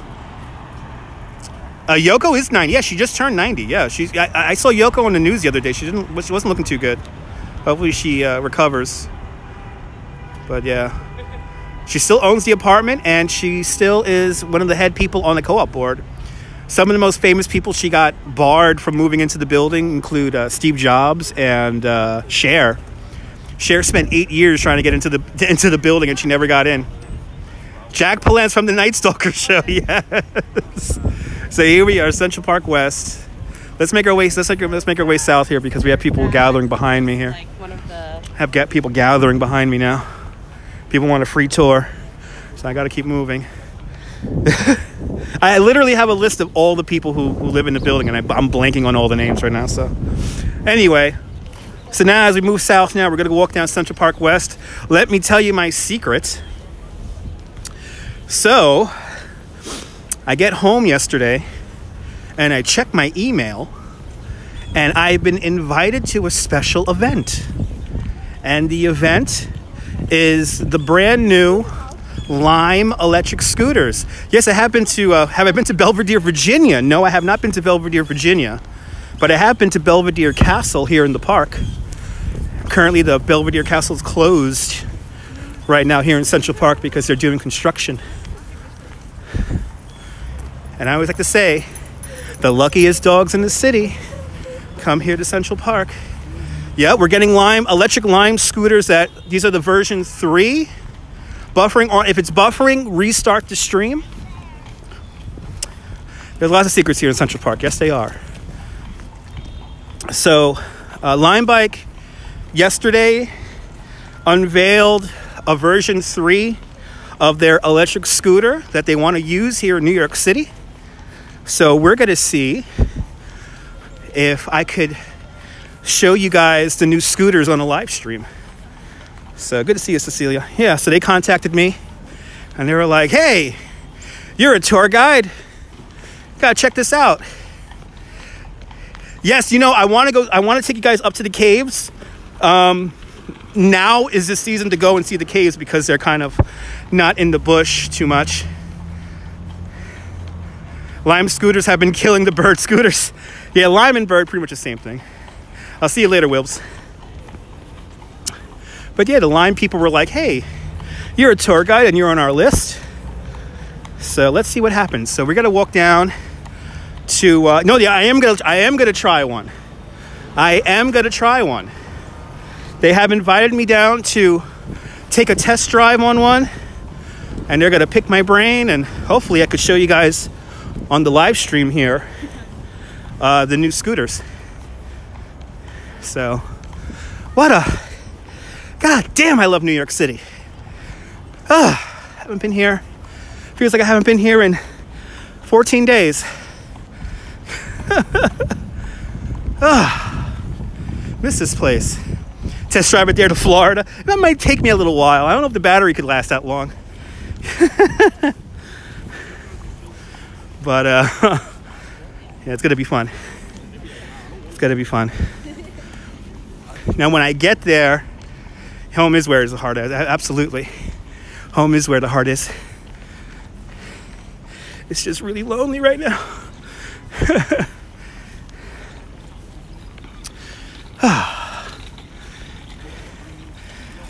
Speaker 1: Yoko is 90. Yeah, she just turned 90. Yeah, I saw Yoko on the news the other day. She wasn't looking too good. Hopefully she recovers. But yeah. She still owns the apartment, and she still is one of the head people on the co-op board. Some of the most famous people she got barred from moving into the building include Steve Jobs and Cher. Cher spent 8 years trying to get into the building, and she never got in. Jack Palance from the Night Stalker show, yes. So here we are, Central Park West. Let's make our way south here because we have people gathering behind me here. Have people gathering behind me now. People want a free tour, so I got to keep moving. I literally have a list of all the people who live in the building, and I'm blanking on all the names right now. So anyway, so now as we move south now, we're going to walk down Central Park West. Let me tell you my secret. So I get home yesterday, and I check my email, and I've been invited to a special event. And the event is the brand new Lime electric scooters. Yes, I have been to, have I been to Belvedere, Virginia? No, I have not been to Belvedere, Virginia. But I have been to Belvedere Castle here in the park. Currently, the Belvedere Castle is closed right now here in Central Park because they're doing construction. And I always like to say, the luckiest dogs in the city come here to Central Park. Yeah, we're getting electric Lime scooters these are the version 3. Buffering, or if it's buffering, restart the stream. There's lots of secrets here in Central Park. Yes, they are. So, Lime Bike yesterday unveiled a version 3 of their electric scooter that they want to use here in New York City. So we're going to see if I could show you guys the new scooters on a live stream. So good to see you, Cecilia. Yeah, so they contacted me and they were like, hey, you're a tour guide. Gotta check this out. Yes, you know, I want to take you guys up to the caves. Now is the season to go and see the caves because they're kind of not in the bush too much. Lime scooters have been killing the bird scooters. Yeah, lime and bird, pretty much the same thing. I'll see you later, Wilbs. But yeah, the lime people were like, hey, you're a tour guide and you're on our list. So let's see what happens. So we're going to walk down to, I am going to try one. I am going to try one. They have invited me down to take a test drive on one. And they're going to pick my brain. And hopefully I could show you guys on the live stream here the new scooters. So, God damn, I love New York City. Haven't been here. Feels like I haven't been here in 14 days. Miss this place. Test drive it there to Florida. That might take me a little while. I don't know if the battery could last that long. But yeah, it's gonna be fun. It's gonna be fun. Now when I get there, home is where the heart is. Absolutely. Home is where the heart is. It's just really lonely right now.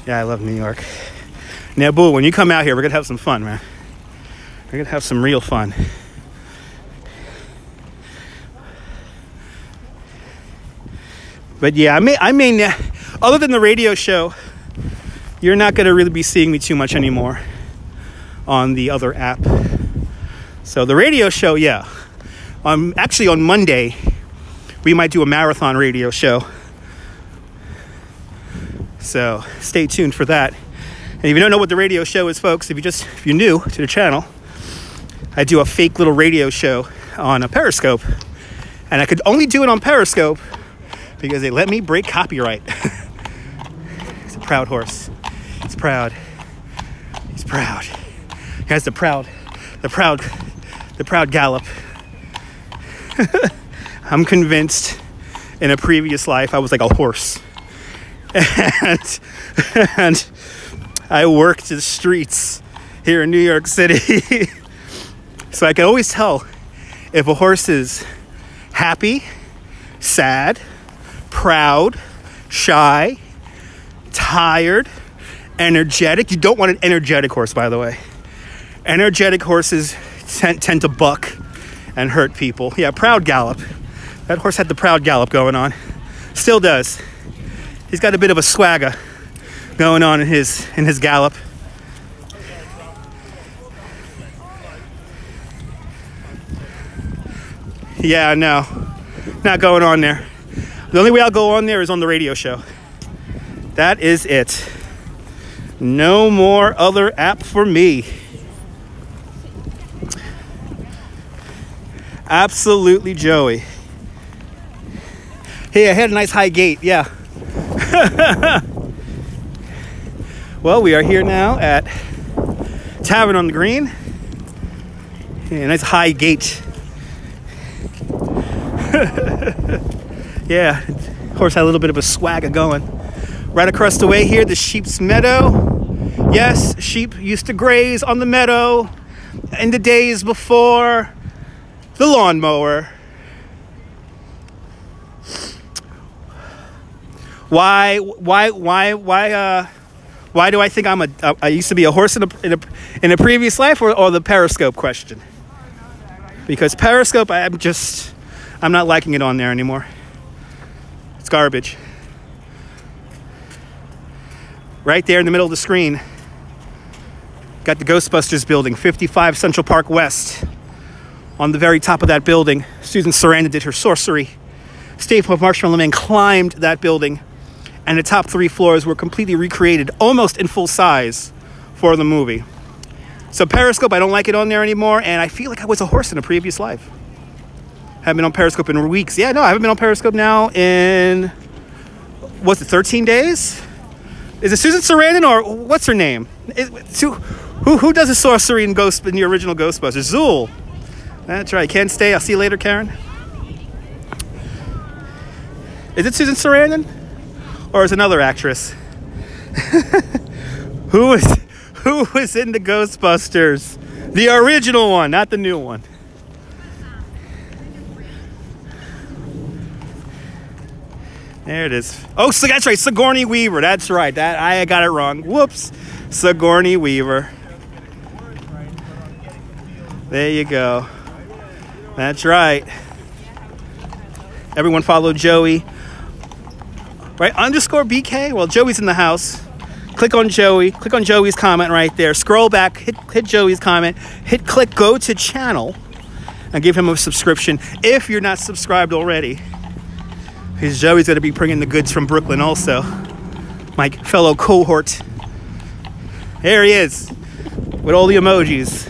Speaker 1: Yeah, I love New York. Now, boo, when you come out here, we're gonna have some fun, man. We're gonna have some real fun. But yeah, I mean, other than the radio show, you're not gonna really be seeing me too much anymore on the other app. So the radio show, yeah. Actually on Monday, we might do a marathon radio show. So stay tuned for that. And if you don't know what the radio show is, folks, if you're new to the channel, I do a fake little radio show on a Periscope. And I could only do it on Periscope because they let me break copyright. He's a proud horse. He's proud. He's proud. He has the proud gallop. I'm convinced in a previous life I was like a horse. And I worked the streets here in New York City. So I can always tell if a horse is happy, sad, proud, shy, tired, energetic. You don't want an energetic horse, by the way. Energetic horses tend to buck and hurt people. Yeah, proud gallop. That horse had the proud gallop going on. Still does. He's got a bit of a swagger going on in his gallop. Yeah, no. Not going on there. The only way I'll go on there is on the radio show. That is it. No more other app for me. Absolutely Joey. Hey, I had a nice high gate, yeah. Well, we are here now at Tavern on the Green. Yeah, nice high gate. Yeah, horse had a little bit of a swagger going. Right across the way here, the sheep's meadow. Yes, sheep used to graze on the meadow in the days before the lawnmower. Why do I think I used to be a horse in a previous life, or the Periscope question? Because Periscope, I'm not liking it on there anymore. It's garbage. Right there in the middle of the screen, got the Ghostbusters building, 55 Central Park West. On the very top of that building, Susan Sarandon did her sorcery. Steve Marshmallow Man climbed that building, and the top 3 floors were completely recreated, almost in full size, for the movie. So Periscope, I don't like it on there anymore, and I feel like I was a horse in a previous life. Haven't been on Periscope in weeks. Yeah, no, I haven't been on Periscope now in what's it, 13 days? Is it Susan Sarandon or what's her name? Who does the sorcery in the original Ghostbusters? Zool. That's right. Can't stay. I'll see you later, Karen. Is it Susan Sarandon? Or is it another actress? Who was in the Ghostbusters? The original one, not the new one. There it is. Oh, so that's right, Sigourney Weaver. That's right. I got it wrong. Whoops. Sigourney Weaver. There you go. That's right. Everyone follow Joey. Right, _BK. Well, Joey's in the house. Click on Joey. Click on Joey's comment right there. Scroll back. Hit Joey's comment. Click go to channel. And give him a subscription if you're not subscribed already. Because Joey's going to be bringing the goods from Brooklyn also. My fellow cohort. There he is. With all the emojis.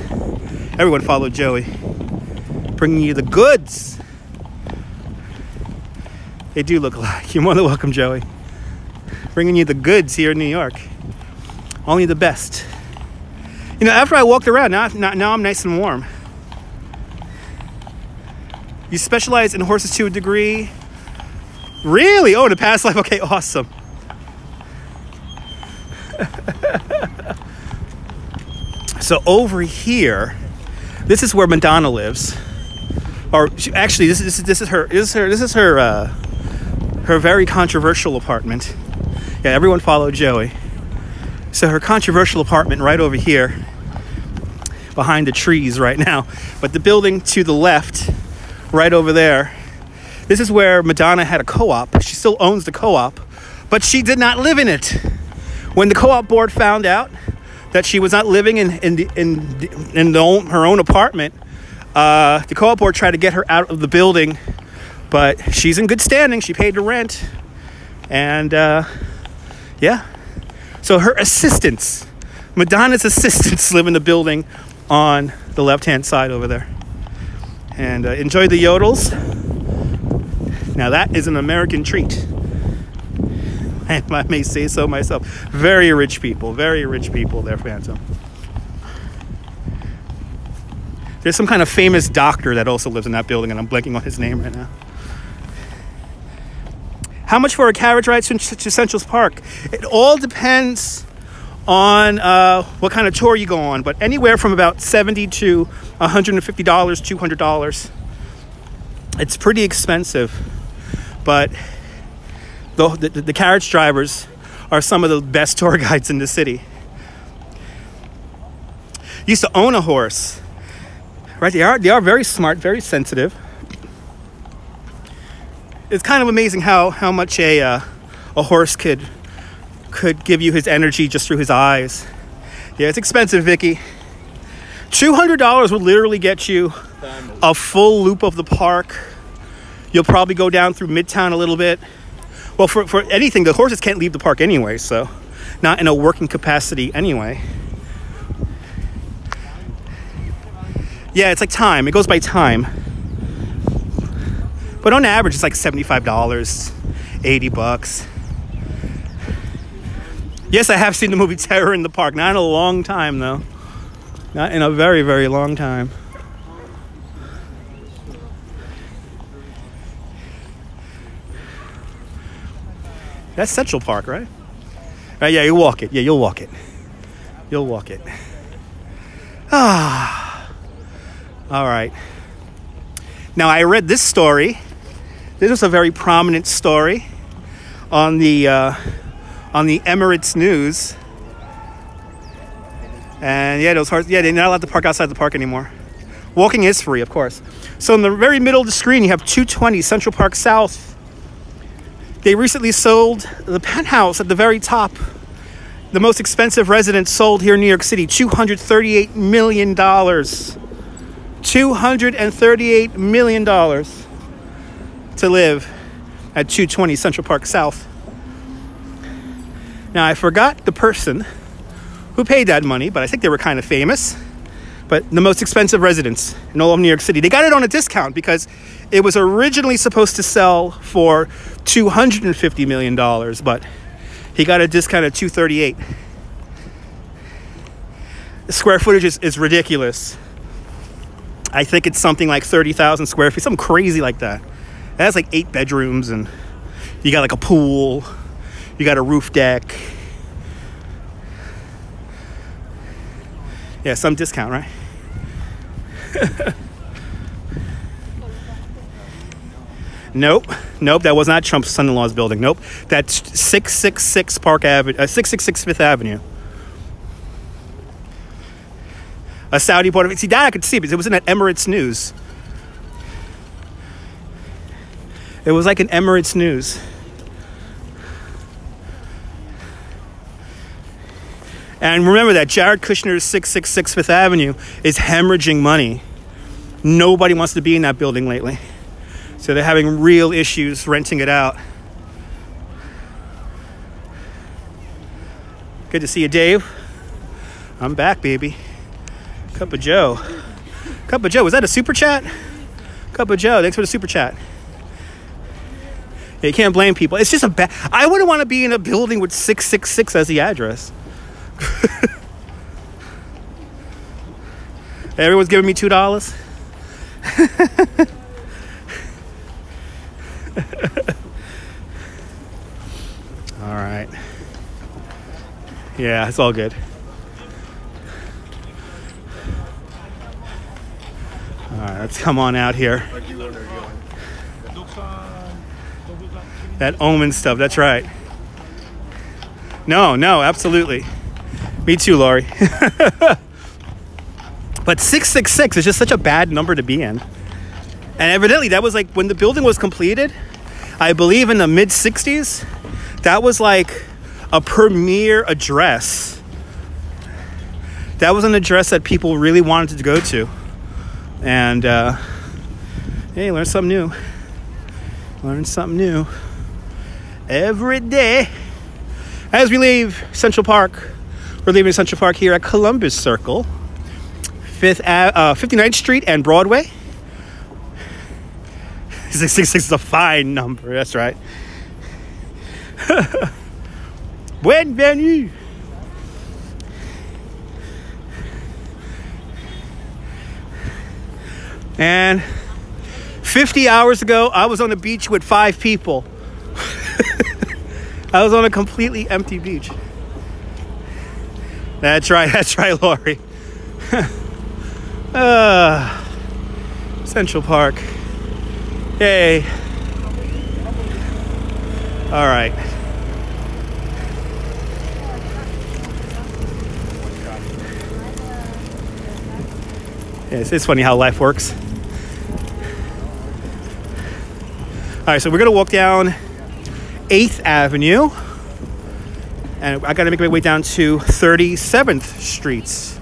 Speaker 1: Everyone follow Joey. Bringing you the goods. They do look alike. You're more than welcome, Joey. Bringing you the goods here in New York. Only the best. You know, after I walked around, now I'm nice and warm. You specialize in horses to a degree. Really? Oh, in a past life? Okay, awesome. So over here, this is where Madonna lives. Or actually, this is her very controversial apartment. Yeah, everyone follow Joey. So her controversial apartment right over here, behind the trees right now. But the building to the left, right over there, this is where Madonna had a co-op. She still owns the co-op, but she did not live in it. When the co-op board found out that she was not living in her own apartment, the co-op board tried to get her out of the building, but she's in good standing. She paid the rent, and yeah. So her assistants, Madonna's assistants, live in the building on the left-hand side over there. And enjoy the yodels. Now that is an American treat. And I may say so myself. Very rich people there, Phantom. There's some kind of famous doctor that also lives in that building, and I'm blanking on his name right now. How much for a carriage ride to Central Park? It all depends on what kind of tour you go on, but anywhere from about $70 to $150, $200. It's pretty expensive, but the carriage drivers are some of the best tour guides in the city. Used to own a horse, right? They are very smart, very sensitive. It's kind of amazing how much a horse could give you his energy just through his eyes. Yeah, it's expensive, Vicky. $200 would literally get you a full loop of the park. You'll probably go down through Midtown a little bit. Well, for anything, the horses can't leave the park anyway, so not in a working capacity anyway. Yeah, it's like time. It goes by time. But on average, it's like $75, $80. Yes, I have seen the movie Terror in the Park. Not in a long time, though. Not in a very, very long time. That's Central Park, right? Right, yeah, you walk it. Yeah, you'll walk it. You'll walk it. Ah. All right. Now, I read this story. This was a very prominent story on the Emirates News. And yeah, those horses, yeah, they're not allowed to park outside the park anymore. Walking is free, of course. So in the very middle of the screen, you have 220 Central Park South. They recently sold the penthouse at the very top. The most expensive residence sold here in New York City, $238 million. $238 million to live at 220 Central Park South. Now, I forgot the person who paid that money, but I think they were kind of famous. but the most expensive residence in all of New York City. They got it on a discount because it was originally supposed to sell for $250 million, but he got a discount at $238. The square footage is ridiculous. I think it's something like 30,000 square feet, something crazy like that. It has like 8 bedrooms, and you got like a pool, you got a roof deck. Yeah, some discount, right? Nope, that was not Trump's son-in-law's building. Nope, that's 666 Park Avenue, 666 Fifth Avenue. A Saudi part of it. See, that I could see because it was in that Emirates News. It was like an Emirates News. And remember that Jared Kushner's 666 Fifth Avenue is hemorrhaging money. Nobody wants to be in that building lately. So they're having real issues renting it out. Good to see you, Dave. I'm back, baby. Cup of Joe. Cup of Joe. Was that a super chat? Cup of Joe. Thanks for the super chat. Yeah, you can't blame people. It's just a bad... I wouldn't want to be in a building with 666 as the address. Everyone's giving me $2. All right. Yeah, it's all good. All right, let's come on out here. That Omen stuff, that's right. No, absolutely. Me too, Laurie. But 666 is just such a bad number to be in. And evidently, that was like when the building was completed, I believe in the mid-60s, that was like a premier address. That was an address that people really wanted to go to. And, hey, learn something new. Learn something new every day. As we leave Central Park, we're leaving Central Park here at Columbus Circle, 59th Street and Broadway. 666 is a fine number, that's right. Bienvenue. And 50 hours ago, I was on the beach with 5 people. I was on a completely empty beach. That's right, Laurie. Central Park. Yay. All right. Yes, it's funny how life works. All right, so we're gonna walk down 8th Avenue, and I gotta make my way down to 37th Street.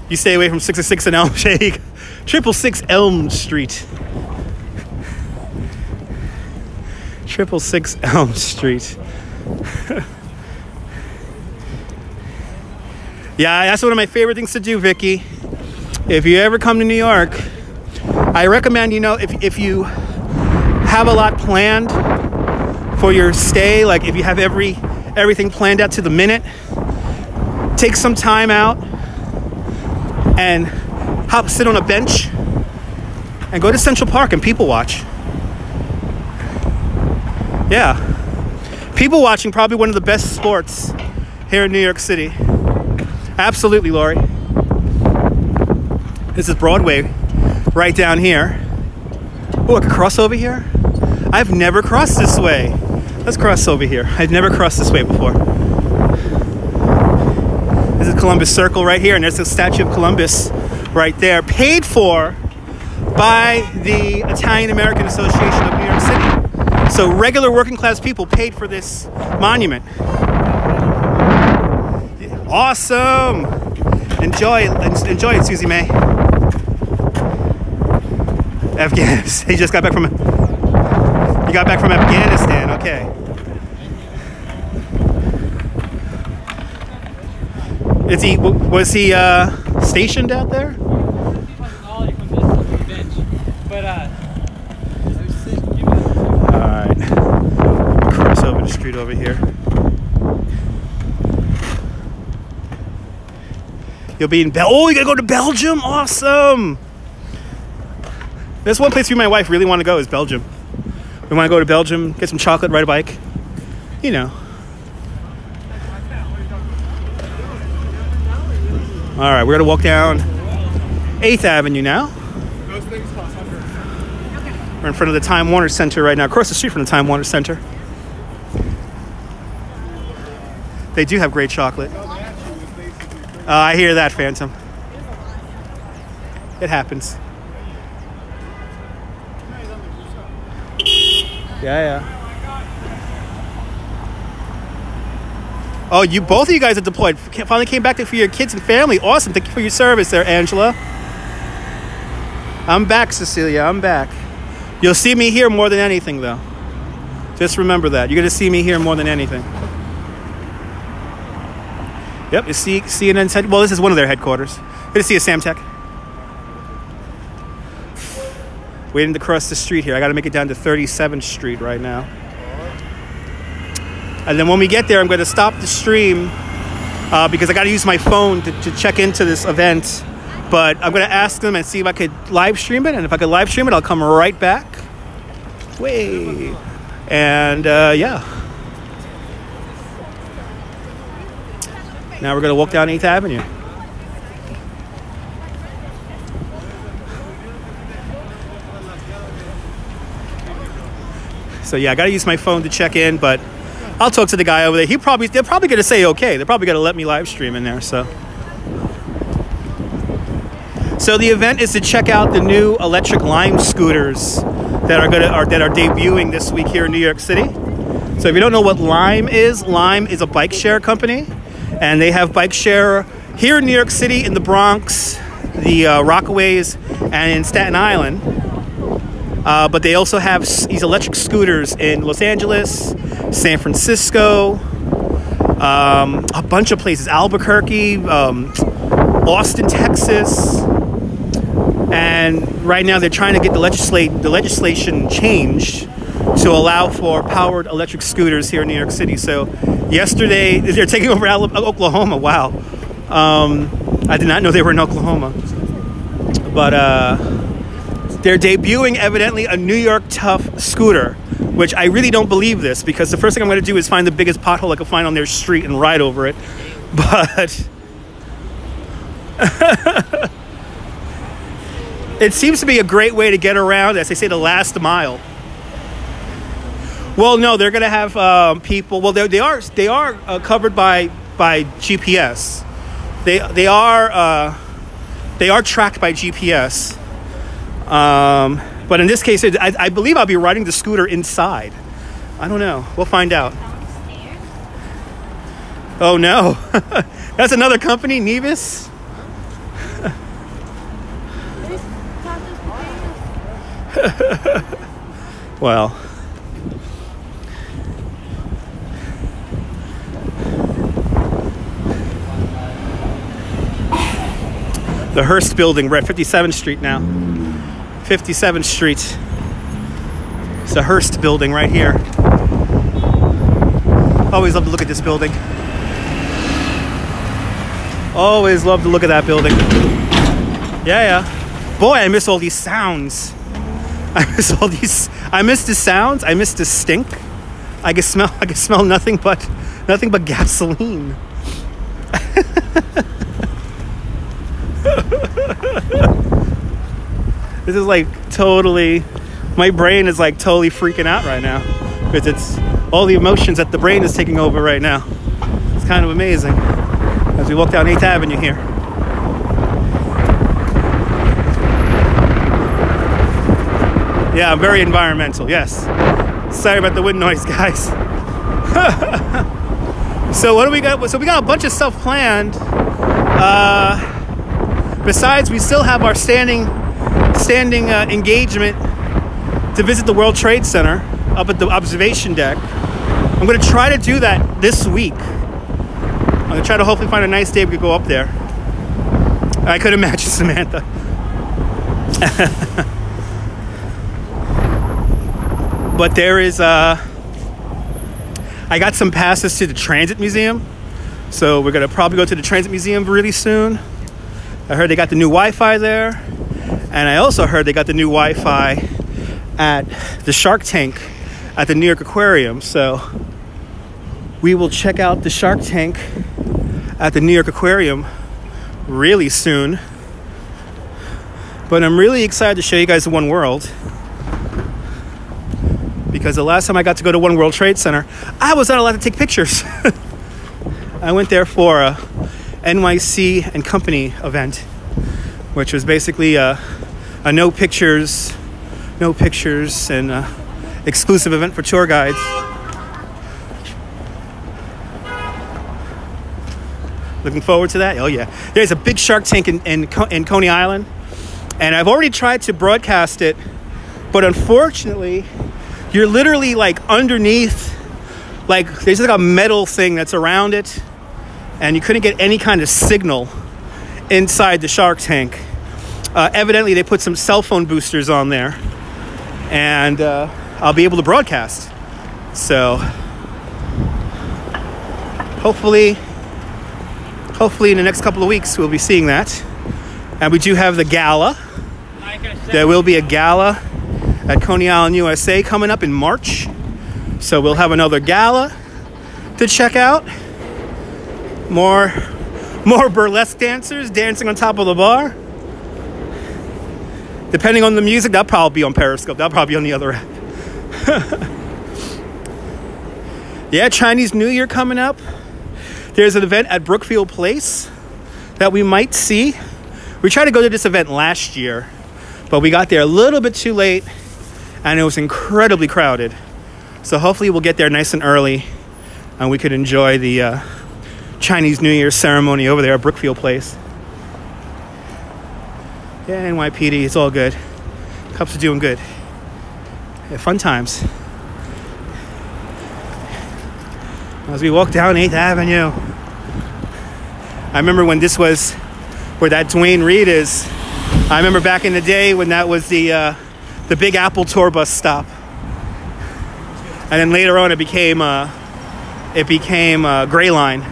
Speaker 1: You stay away from 606 and Elm Shake. 666 Elm Street. 666 Elm Street. Yeah, that's one of my favorite things to do, Vicky. If you ever come to New York, I recommend, if you have a lot planned for your stay, like if you have everything planned out to the minute, take some time out and sit on a bench and go to Central Park and people watch. Yeah, people watching, probably one of the best sports here in New York City. Absolutely, Laurie. This is Broadway right down here. Oh, I could cross over here? I've never crossed this way. Let's cross over here. I've never crossed this way before. This is Columbus Circle right here, and there's the Statue of Columbus right there, paid for by the Italian American Association of New York City. So regular working class people paid for this monument. Awesome! Enjoy it, Susie May. Afghanistan. He just got back from. You got back from Afghanistan. Okay. Was he stationed out there? Street over here. You'll be in oh, you gotta go to Belgium? Awesome! There's one place me and my wife really want to go is Belgium. We want to go to Belgium, get some chocolate, ride a bike. You know. All right, we're gonna walk down 8th Avenue now. We're in front of the Time Warner Center right now, across the street from the Time Warner Center. They do have great chocolate. I hear that, Phantom. It happens. Yeah. Oh, both of you guys are deployed. Finally came back for your kids and family. Awesome. Thank you for your service there, Angela. I'm back, Cecilia. I'm back. You'll see me here more than anything, though. Just remember that. You're going to see me here more than anything. Yep, you see CNN. Well, this is one of their headquarters. Good to see you, Samtech. Waiting to cross the street here. I got to make it down to 37th Street right now. And then when we get there, I'm going to stop the stream because I got to use my phone to check into this event. But I'm going to ask them and see if I could live stream it. And if I could live stream it, I'll come right back. Wait. And yeah. Now we're going to walk down 8th Avenue. So yeah, I got to use my phone to check in, but I'll talk to the guy over there. They're probably going to say okay. They're probably going to let me live stream in there. So the event is to check out the new electric Lime scooters that are debuting this week here in New York City. So if you don't know what Lime is a bike share company, and they have bike share here in New York City, in the Bronx, the Rockaways, and in Staten Island. But they also have these electric scooters in Los Angeles, San Francisco, a bunch of places, Albuquerque, Austin, Texas. And right now they're trying to get the legislation changed to allow for powered electric scooters here in New York City. So yesterday, they're taking over Oklahoma. Wow. I did not know they were in Oklahoma. But they're debuting, evidently, a New York Tough scooter, which I really don't believe this, because the first thing I'm going to do is find the biggest pothole I can find on their street and ride over it. But it seems to be a great way to get around, as they say, the last mile. Well, no, they're going to have people. Well, they are covered by GPS. They are tracked by GPS. But in this case, I believe I'll be riding the scooter inside. I don't know. We'll find out. Oh no, that's another company, Nevis. Well. The Hearst building, we're at 57th Street now. 57th Street. It's the Hearst building right here. Always love to look at this building. Always love to look at that building. Yeah. Boy, I miss all these sounds. I miss the sounds. I miss the stink. I can smell nothing but gasoline. This is like totally, my brain is like totally freaking out right now, because it's all the emotions that the brain is taking over right now. It's kind of amazing as we walk down 8th Avenue here. Yeah, I'm very environmental, yes. Sorry about the wind noise, guys. So what do we got? So we got a bunch of stuff planned. Besides, we still have our standing engagement to visit the World Trade Center up at the observation deck. I'm going to try to do that this week. I'm going to try to hopefully find a nice day we could go up there. I could imagine Samantha. But there is I got some passes to the Transit Museum. So we're going to probably go to the Transit Museum really soon. I heard they got the new Wi-Fi there. And I also heard they got the new Wi-Fi at the Shark Tank at the New York Aquarium. So we will check out the Shark Tank at the New York Aquarium really soon. But I'm really excited to show you guys the One World, because the last time I got to go to One World Trade Center, I was not allowed to take pictures. I went there for a NYC and Company event, which was basically a no pictures and exclusive event for tour guides. Looking forward to that. Oh yeah, there's a big Shark Tank in Coney Island, and I've already tried to broadcast it, but unfortunately you're literally like underneath, like there's like a metal thing that's around it, and you couldn't get any kind of signal inside the Shark Tank. Evidently they put some cell phone boosters on there, and I'll be able to broadcast. So hopefully in the next couple of weeks we'll be seeing that. And we do have the gala. There will be a gala at Coney Island, USA coming up in March. So we'll have another gala to check out. More burlesque dancers dancing on top of the bar. Depending on the music, that'll probably be on Periscope. That'll probably be on the other app. Yeah, Chinese New Year coming up. There's an event at Brookfield Place that we might see. We tried to go to this event last year, but we got there a little bit too late, and it was incredibly crowded. So hopefully we'll get there nice and early, and we could enjoy the Chinese New Year ceremony over there at Brookfield Place. Yeah, NYPD, it's all good. Cops are doing good. Yeah, fun times. As we walk down 8th Avenue, I remember when this was where that Duane Reade is. I remember back in the day when that was the Big Apple tour bus stop, and then later on it became Gray Line.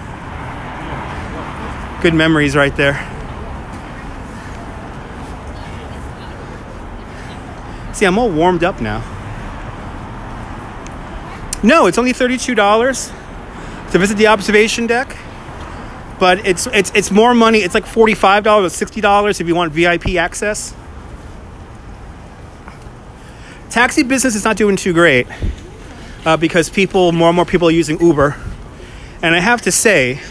Speaker 1: Good memories right there. See, I'm all warmed up now. No, it's only $32 to visit the observation deck, but it's more money. It's like $45 or $60 if you want VIP access. Taxi business is not doing too great because more and more people are using Uber, and I have to say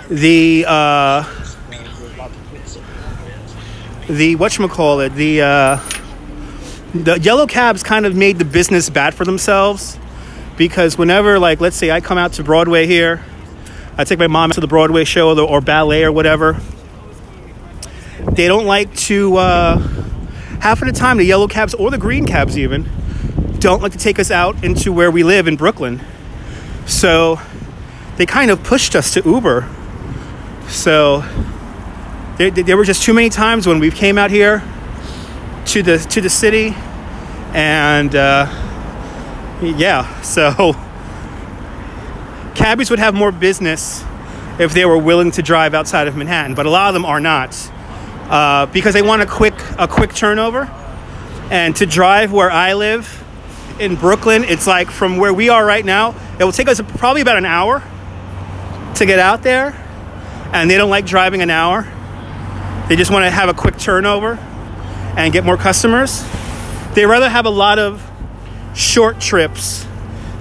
Speaker 1: the yellow cabs kind of made the business bad for themselves. Because whenever, like, let's say I come out to Broadway here, I take my mom to the Broadway show or ballet or whatever, they don't like to, half of the time, the yellow cabs or the green cabs even, don't like to take us out into where we live in Brooklyn. So they kind of pushed us to Uber. So there were just too many times when we came out here to the city, and yeah, so cabbies would have more business if they were willing to drive outside of Manhattan, but a lot of them are not, because they want a quick turnover. And to drive where I live in Brooklyn, it's like from where we are right now, it will take us probably about an hour to get out there, and they don't like driving an hour. They just want to have a quick turnover and get more customers. They rather have a lot of short trips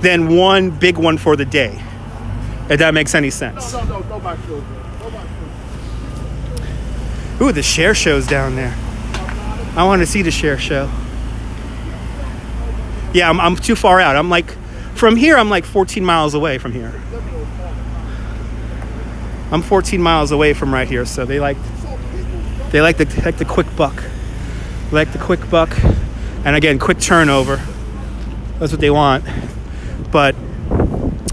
Speaker 1: than one big one for the day, if that makes any sense. No, ooh, the share show's down there. I want to see the share show. Yeah, I'm too far out. I'm like, from here, I'm like 14 miles away from here. I'm 14 miles away from right here, so they like the quick buck. They like the quick buck, and again, quick turnover. That's what they want. But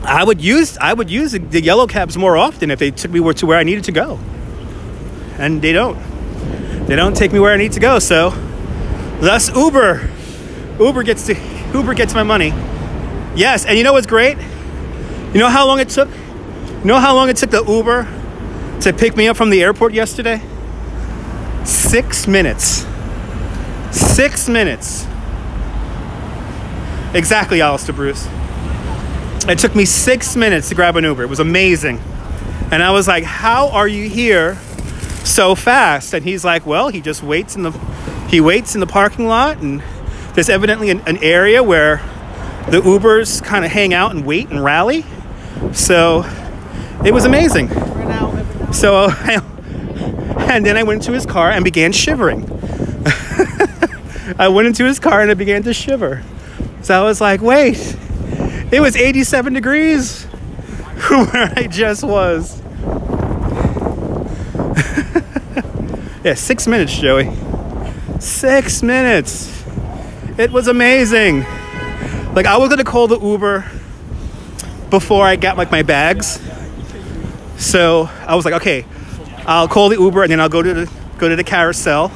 Speaker 1: I would use the yellow cabs more often if they took me to where I needed to go. And they don't. They don't take me where I need to go. So thus Uber gets my money. Yes, and you know what's great? You know how long it took? You know how long it took the Uber to pick me up from the airport yesterday? 6 minutes. 6 minutes. Exactly, Alistair Bruce. It took me 6 minutes to grab an Uber. It was amazing. And I was like, how are you here so fast? And he's like, well, he just waits in the parking lot, and there's evidently an area where the Ubers kind of hang out and wait and rally. So it was amazing. So and then I went into his car and began shivering. I went into his car and I began to shiver. So I was like, wait, it was 87 degrees where I just was. Yeah, 6 minutes, Joey. 6 minutes. It was amazing. Like, I was gonna call the Uber before I got like my bags. So I was like, okay, I'll call the Uber and then I'll go to the carousel.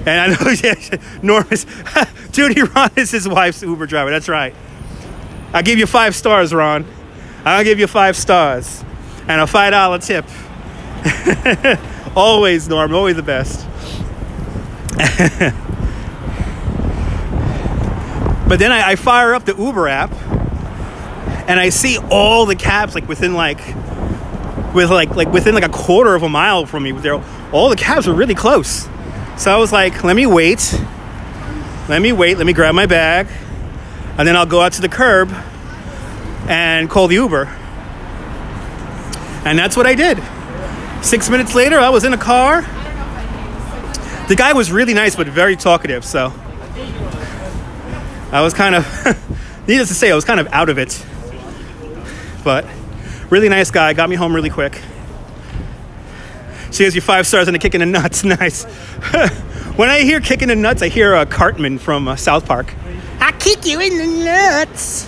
Speaker 1: And I know, yeah, Norm is, Judy Ron is his wife's Uber driver. That's right. I'll give you 5 stars, Ron. I'll give you 5 stars and a $5 tip. Always, Norm, always the best. But then I fire up the Uber app and I see all the cabs like within like a quarter of a mile from me. All the cabs were really close. So I was like, let me wait, let me grab my bag, and then I'll go out to the curb and call the Uber. And that's what I did. 6 minutes later, I was in a car. The guy was really nice, but very talkative, so I was kind of, needless to say, I was kind of out of it. But really nice guy, got me home really quick. She gives you 5 stars and a kick in the nuts. Nice. When I hear kick in the nuts, I hear Cartman from South Park. I kick you in the nuts.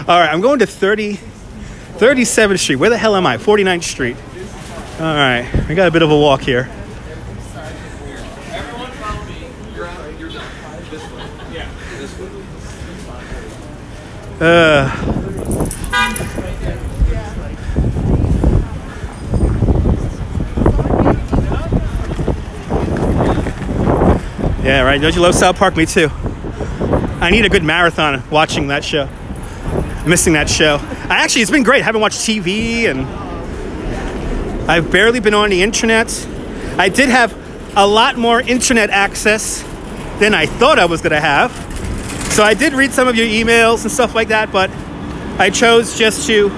Speaker 1: All right, I'm going to 37th Street. Where the hell am I? 49th Street. All right, I got a bit of a walk here.
Speaker 2: Everyone follow me. You're done. This way. Yeah, this way.
Speaker 1: Yeah, right. Don't you love South Park? Me too. I need a good marathon watching that show. Missing that show. It's been great. I haven't watched TV and I've barely been on the internet. I did have a lot more internet access than I thought I was going to have. So I did read some of your emails and stuff like that, but I chose just to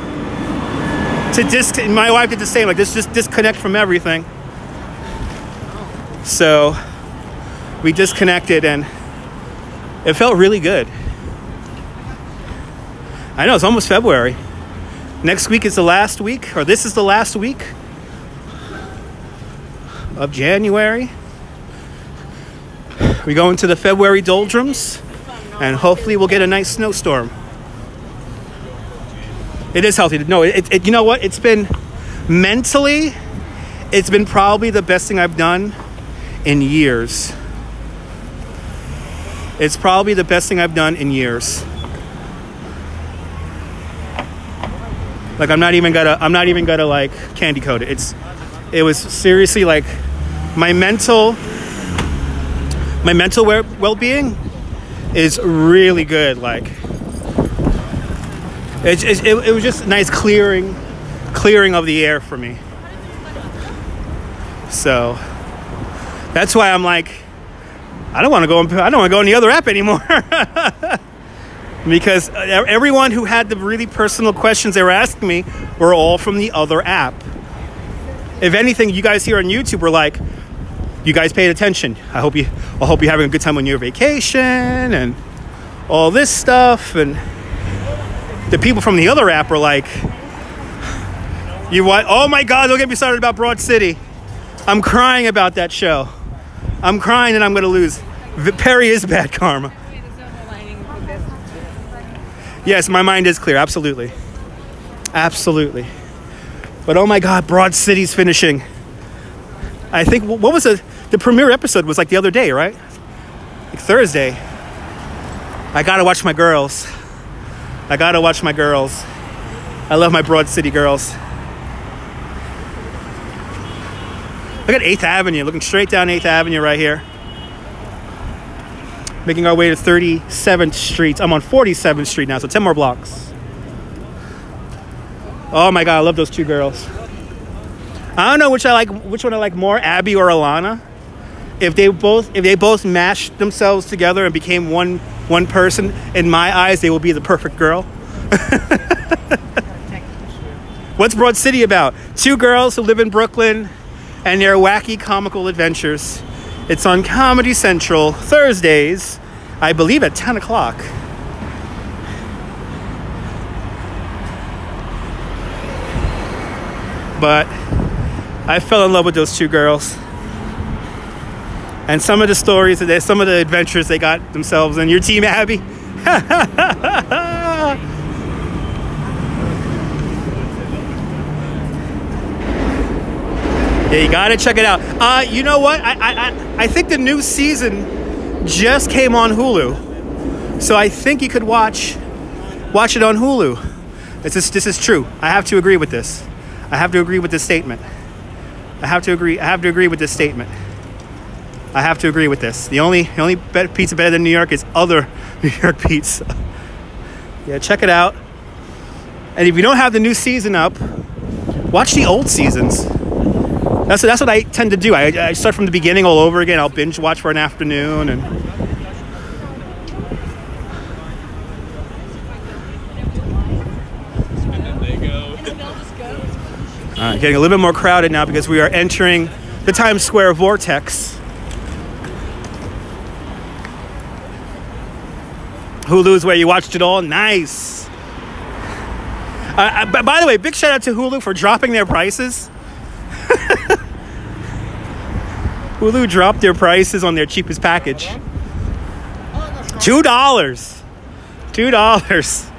Speaker 1: my wife did the same, like just disconnect from everything. So we disconnected and it felt really good. I know, it's almost February. Next week is the last week, or this is the last week of January. We go into the February doldrums and hopefully we'll get a nice snowstorm. It is healthy. No, you know what? It's been mentally, it's been probably the best thing I've done in years. It's probably the best thing I've done in years. Like I'm not even gonna like candy coat it. It was seriously like my mental well-being is really good. Like it was just nice clearing of the air for me. So that's why I'm like, I don't want to go on the other app anymore. Because everyone who had the really personal questions they were asking me were all from the other app. If anything, you guys here on YouTube were like, you guys paid attention. I hope you're having a good time on your vacation and all this stuff. And the people from the other app were like, oh my God, don't get me started about Broad City. I'm crying about that show. I'm crying and I'm going to lose. Perry is bad karma. Yes, my mind is clear. Absolutely. Absolutely. But oh my God, Broad City's finishing. I think, what was the premiere episode was like the other day, right? Like Thursday. I gotta watch my girls. I gotta watch my girls. I love my Broad City girls. Look at 8th Avenue, looking straight down 8th Avenue right here. Making our way to 37th Street. I'm on 47th Street now, so 10 more blocks. Oh my God, I love those two girls. I don't know which one I like more, Abby or Alana. If they both mashed themselves together and became one person, in my eyes, they will be the perfect girl. What's Broad City about? Two girls who live in Brooklyn and their wacky comical adventures. It's on Comedy Central Thursdays, I believe at 10 o'clock. But I fell in love with those two girls. And some of the stories, some of the adventures they got themselves in. Your team, Abby? Yeah, you gotta check it out. You know what? I think the new season just came on Hulu, so I think you could watch it on Hulu. This is true. I have to agree with this. I have to agree with this statement. I have to agree with this statement. I have to agree with this. The only pizza better than New York is other New York pizza. Yeah, check it out. And if you don't have the new season up, watch the old seasons. That's what I tend to do. I start from the beginning all over again. I'll binge watch for an afternoon and. Getting a little bit more crowded now because we are entering the Times Square vortex. Hulu's where you watched it all. Nice. By the way, big shout out to Hulu for dropping their prices. Hulu dropped their prices on their cheapest package. $2. $2.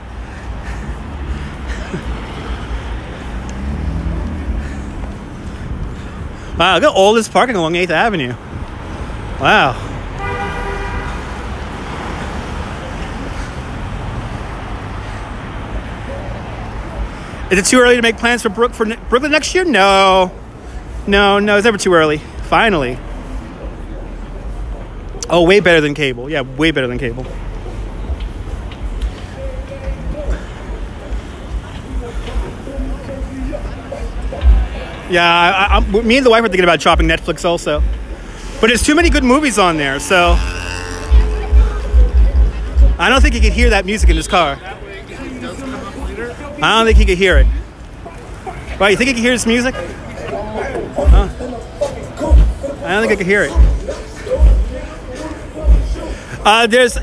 Speaker 1: Wow, look at all this parking along 8th Avenue. Wow. Is it too early to make plans for Brooklyn next year? No. No, it's never too early. Finally. Oh, way better than cable. Yeah, way better than cable. Yeah, me and the wife are thinking about dropping Netflix also. But there's too many good movies on there, so I don't think you could hear that music in this car. I don't think he could hear it. Right, you think he could hear this music? Huh? I don't think I could hear it.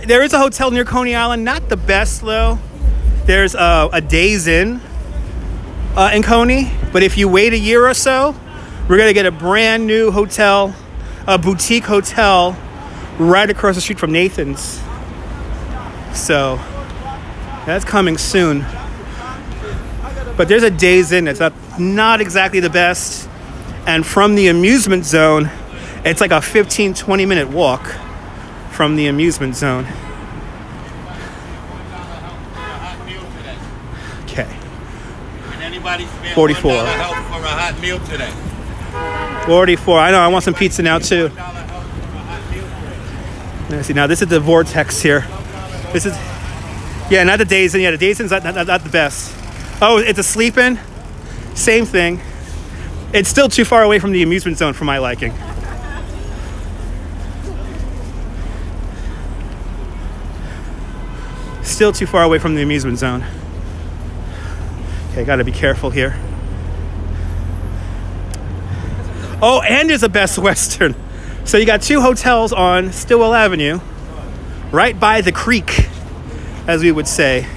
Speaker 1: There is a hotel near Coney Island. Not the best, though. There's a Days Inn in Coney. But if you wait a year or so, we're going to get a brand new hotel, a boutique hotel, right across the street from Nathan's. So that's coming soon. But there's a Days Inn that's not exactly the best. And from the amusement zone, it's like a 15-20 minute walk from the amusement zone. Okay. 44.
Speaker 3: For a hot meal today.
Speaker 1: 44. I know. I want some pizza now too. Let's see. Now this is the vortex here. This is, yeah, not the Days Inn. Yeah, the Days Inn's not the best. Oh, it's a sleep-in. Same thing. It's still too far away from the amusement zone for my liking. Still too far away from the amusement zone. Okay, gotta be careful here. Oh, and there's a Best Western. So you got two hotels on Stillwell Avenue, right by the creek, as we would say.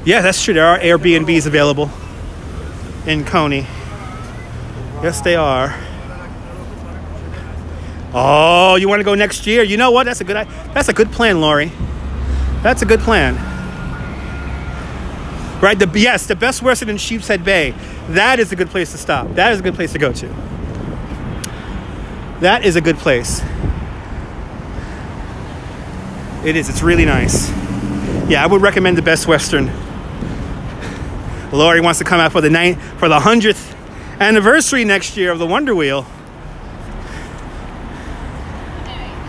Speaker 1: Yeah, that's true. There are Airbnbs available in Coney. Yes, they are. Oh, you want to go next year? You know what? That's a good plan, Lori. That's a good plan. Right? The Best Western in Sheepshead Bay. That is a good place to stop. That is a good place to go to. That is a good place. It is. It's really nice. Yeah, I would recommend the Best Western. Lori wants to come out for the 100th anniversary next year of the Wonder Wheel.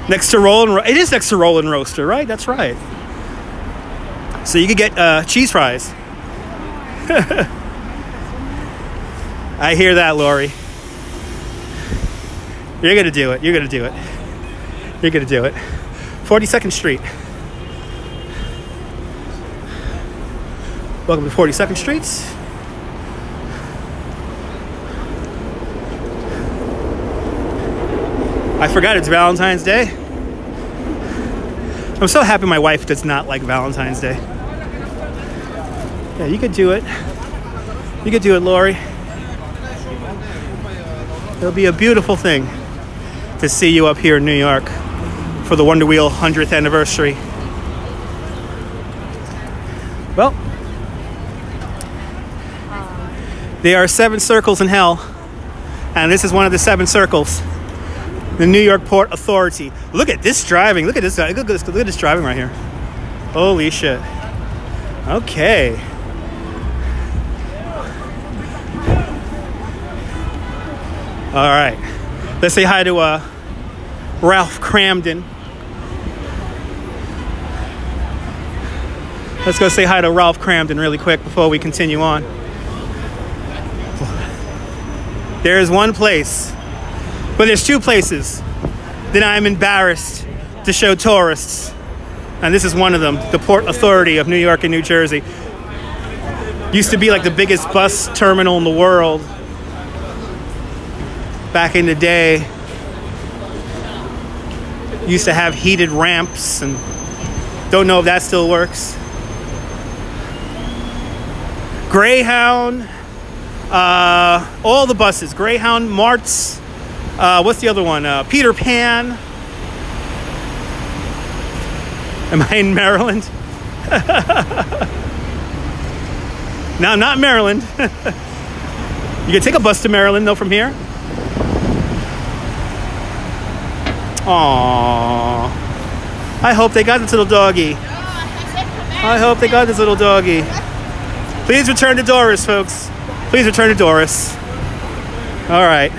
Speaker 1: Next to it is next to Roll and Roaster, right? That's right. So you could get cheese fries. I hear that, Lori. You're gonna do it. You're gonna do it. You're gonna do it. 42nd Street. Welcome to 42nd Street. I forgot it's Valentine's Day. I'm so happy my wife does not like Valentine's Day. Yeah, you could do it. You could do it, Lori. It'll be a beautiful thing to see you up here in New York for the Wonder Wheel 100th anniversary. Well, there are 7 circles in hell, and this is one of the 7 circles. The New York Port Authority. Look at this driving. Look at this. Look at this driving right here. Holy shit. Okay. All right. Let's say hi to Ralph Cramden. Let's go say hi to Ralph Cramden really quick before we continue on. There is one place, but there's 2 places that I'm embarrassed to show tourists. And this is one of them, the Port Authority of New York and New Jersey. Used to be like the biggest bus terminal in the world back in the day. Used to have heated ramps, and don't know if that still works. Greyhound, all the buses, Greyhound, Marts, what's the other one? Peter Pan. Am I in Maryland? No, I'm not in Maryland. You can take a bus to Maryland, though, from here. Aww. I hope they got this little doggy. I hope they got this little doggy. Please return to Doris, folks. Please return to Doris. All right.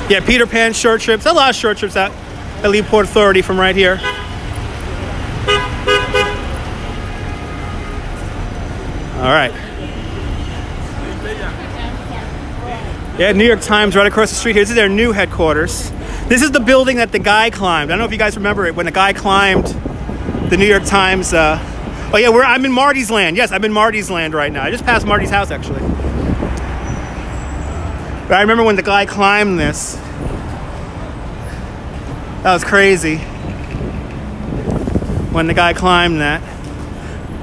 Speaker 1: Yeah, Peter Pan short trips. A lot of short trips that leave Port Authority from right here. All right. Yeah, New York Times right across the street here. This is their new headquarters. This is the building that the guy climbed. I don't know if you guys remember it, when the guy climbed the New York Times. Oh yeah, I'm in Marty's land. Yes, I'm in Marty's land right now. I just passed Marty's house, actually. But I remember when the guy climbed this. That was crazy. When the guy climbed that.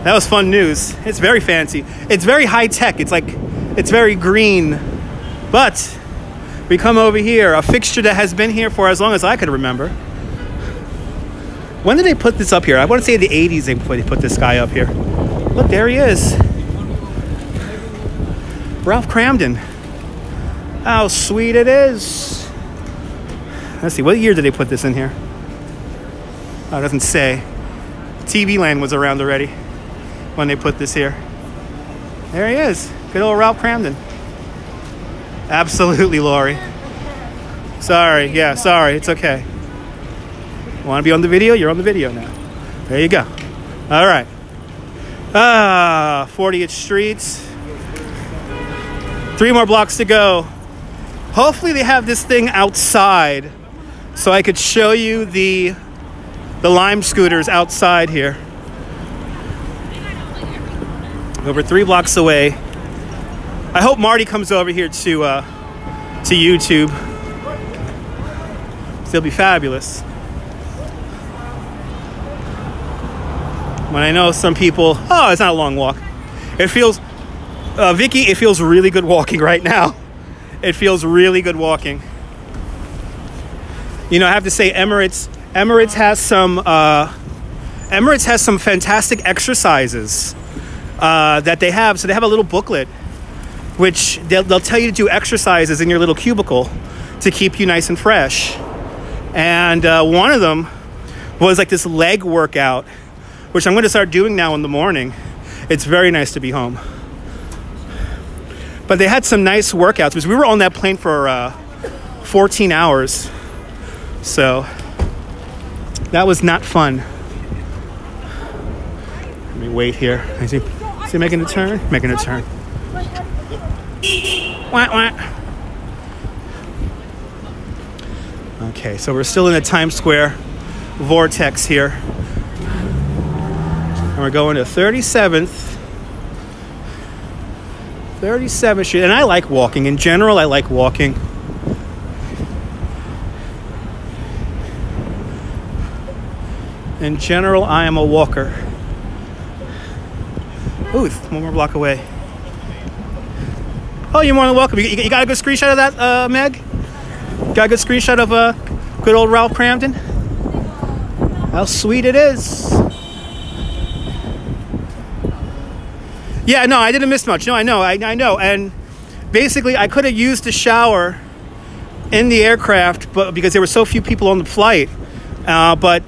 Speaker 1: That was fun news. It's very fancy. It's very high tech. It's very green. But we come over here, a fixture that has been here for as long as I could remember. When did they put this up here? I want to say the 80s they put this guy up here. Look, there he is. Ralph Cramden. How sweet it is. Let's see, what year did they put this in here? Oh, it doesn't say. TV Land was around already when they put this here. There he is. Good old Ralph Cramden. Absolutely, Lori. Sorry. Yeah, sorry. It's okay. Want to be on the video? You're on the video now. There you go. All right. 40th Street. 3 more blocks to go. Hopefully they have this thing outside so I could show you the Lime scooters outside here. Over 3 blocks away. I hope Marty comes over here to YouTube. It'll be fabulous. When I know some people, oh, it's not a long walk. It feels, Vicky, it feels really good walking right now. It feels really good walking. You know, I have to say, Emirates has some fantastic exercises that they have. So they have a little booklet, which they'll tell you to do exercises in your little cubicle to keep you nice and fresh. And one of them was like this leg workout which I'm going to start doing now in the morning, it's very nice to be home. But they had some nice workouts because we were on that plane for 14 hours. So that was not fun. Let me wait here. Is he making a turn? Making a turn. Wah, wah. Okay, so we're still in the Times Square vortex here. And we're going to 37th Street. And I like walking. In general, I like walking. In general, I am a walker. Ooh, it's one more block away. Oh, you're more than welcome. You got a good screenshot of that, Meg? Got a good screenshot of good old Ralph Cramden? How sweet it is. Yeah, no, I didn't miss much. No, I know. And basically, I could have used the shower in the aircraft, but because there were so few people on the flight, but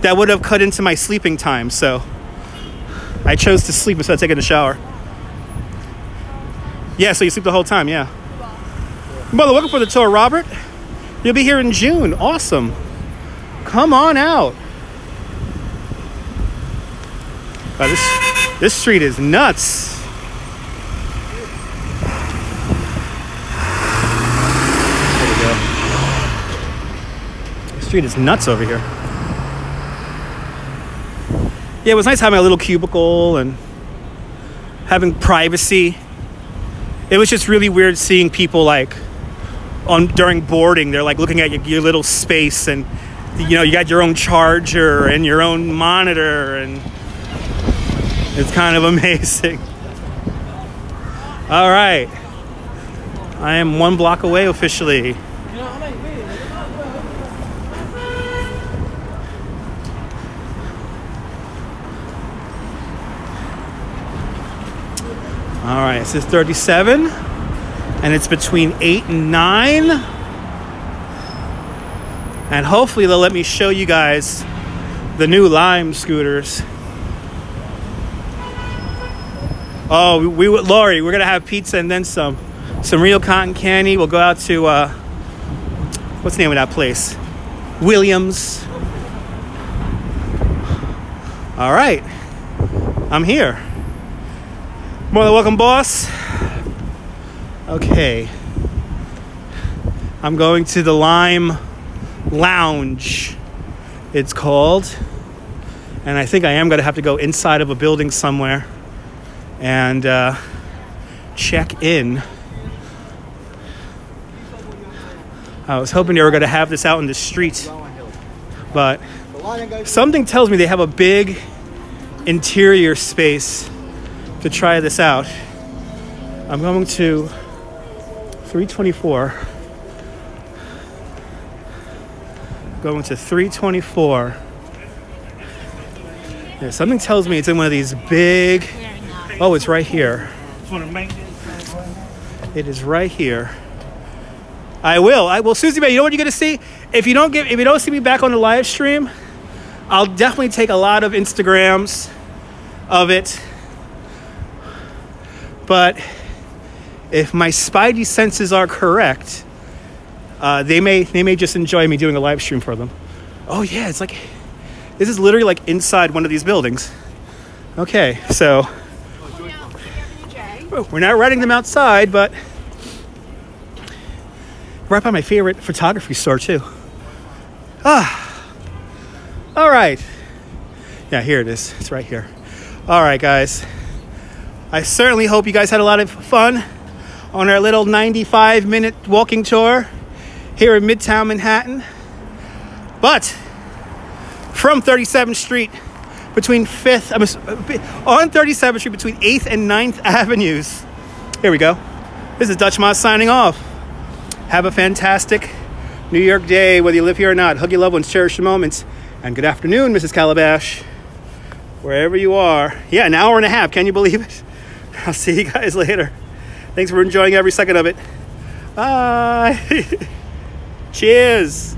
Speaker 1: that would have cut into my sleeping time. So I chose to sleep instead of taking a shower. Yeah, so you sleep the whole time, yeah. Mother, welcome for the tour, Robert. You'll be here in June. Awesome. Come on out. Wow, this street is nuts. There we go. The street is nuts over here. Yeah, it was nice having a little cubicle and having privacy. It was just really weird seeing people like during boarding. They're like looking at your little space, and you know, you got your own charger and your own monitor, and it's kind of amazing. All right, I am 1 block away officially. All right, this is 37, and it's between 8 and 9. And hopefully they'll let me show you guys the new Lime scooters. Oh, Lori, we're gonna have pizza and then some real cotton candy. We'll go out to what's the name of that place? Williams. All right, I'm here. More than welcome, boss. Okay. I'm going to the Lime Lounge, it's called. And I think I am going to have to go inside of a building somewhere and check in. I was hoping they were going to have this out in the street, but something tells me they have a big interior space to try this out. I'm going to 324. Going to 324. Yeah, something tells me it's in one of these big. Oh, it's right here. It is right here. I will. Susie Mae, you know what you're gonna see? If you don't see me back on the live stream, I'll definitely take a lot of Instagrams of it. But if my spidey senses are correct, they may just enjoy me doing a live stream for them. Oh yeah, it's like, this is literally like inside one of these buildings. Okay, so we're not renting them outside, but right by my favorite photography store too. All right. Yeah, here it is. It's right here. All right, guys. I certainly hope you guys had a lot of fun on our little 95-minute walking tour here in Midtown Manhattan. But from 37th Street between 5th, on 37th Street between 8th and 9th Avenues. Here we go. This is Dutch Moss signing off. Have a fantastic New York day, whether you live here or not. Hug your loved ones, cherish the moments. And good afternoon, Mrs. Calabash, wherever you are. Yeah, an hour and a half. Can you believe it? I'll see you guys later. Thanks for enjoying every second of it. Bye. Cheers.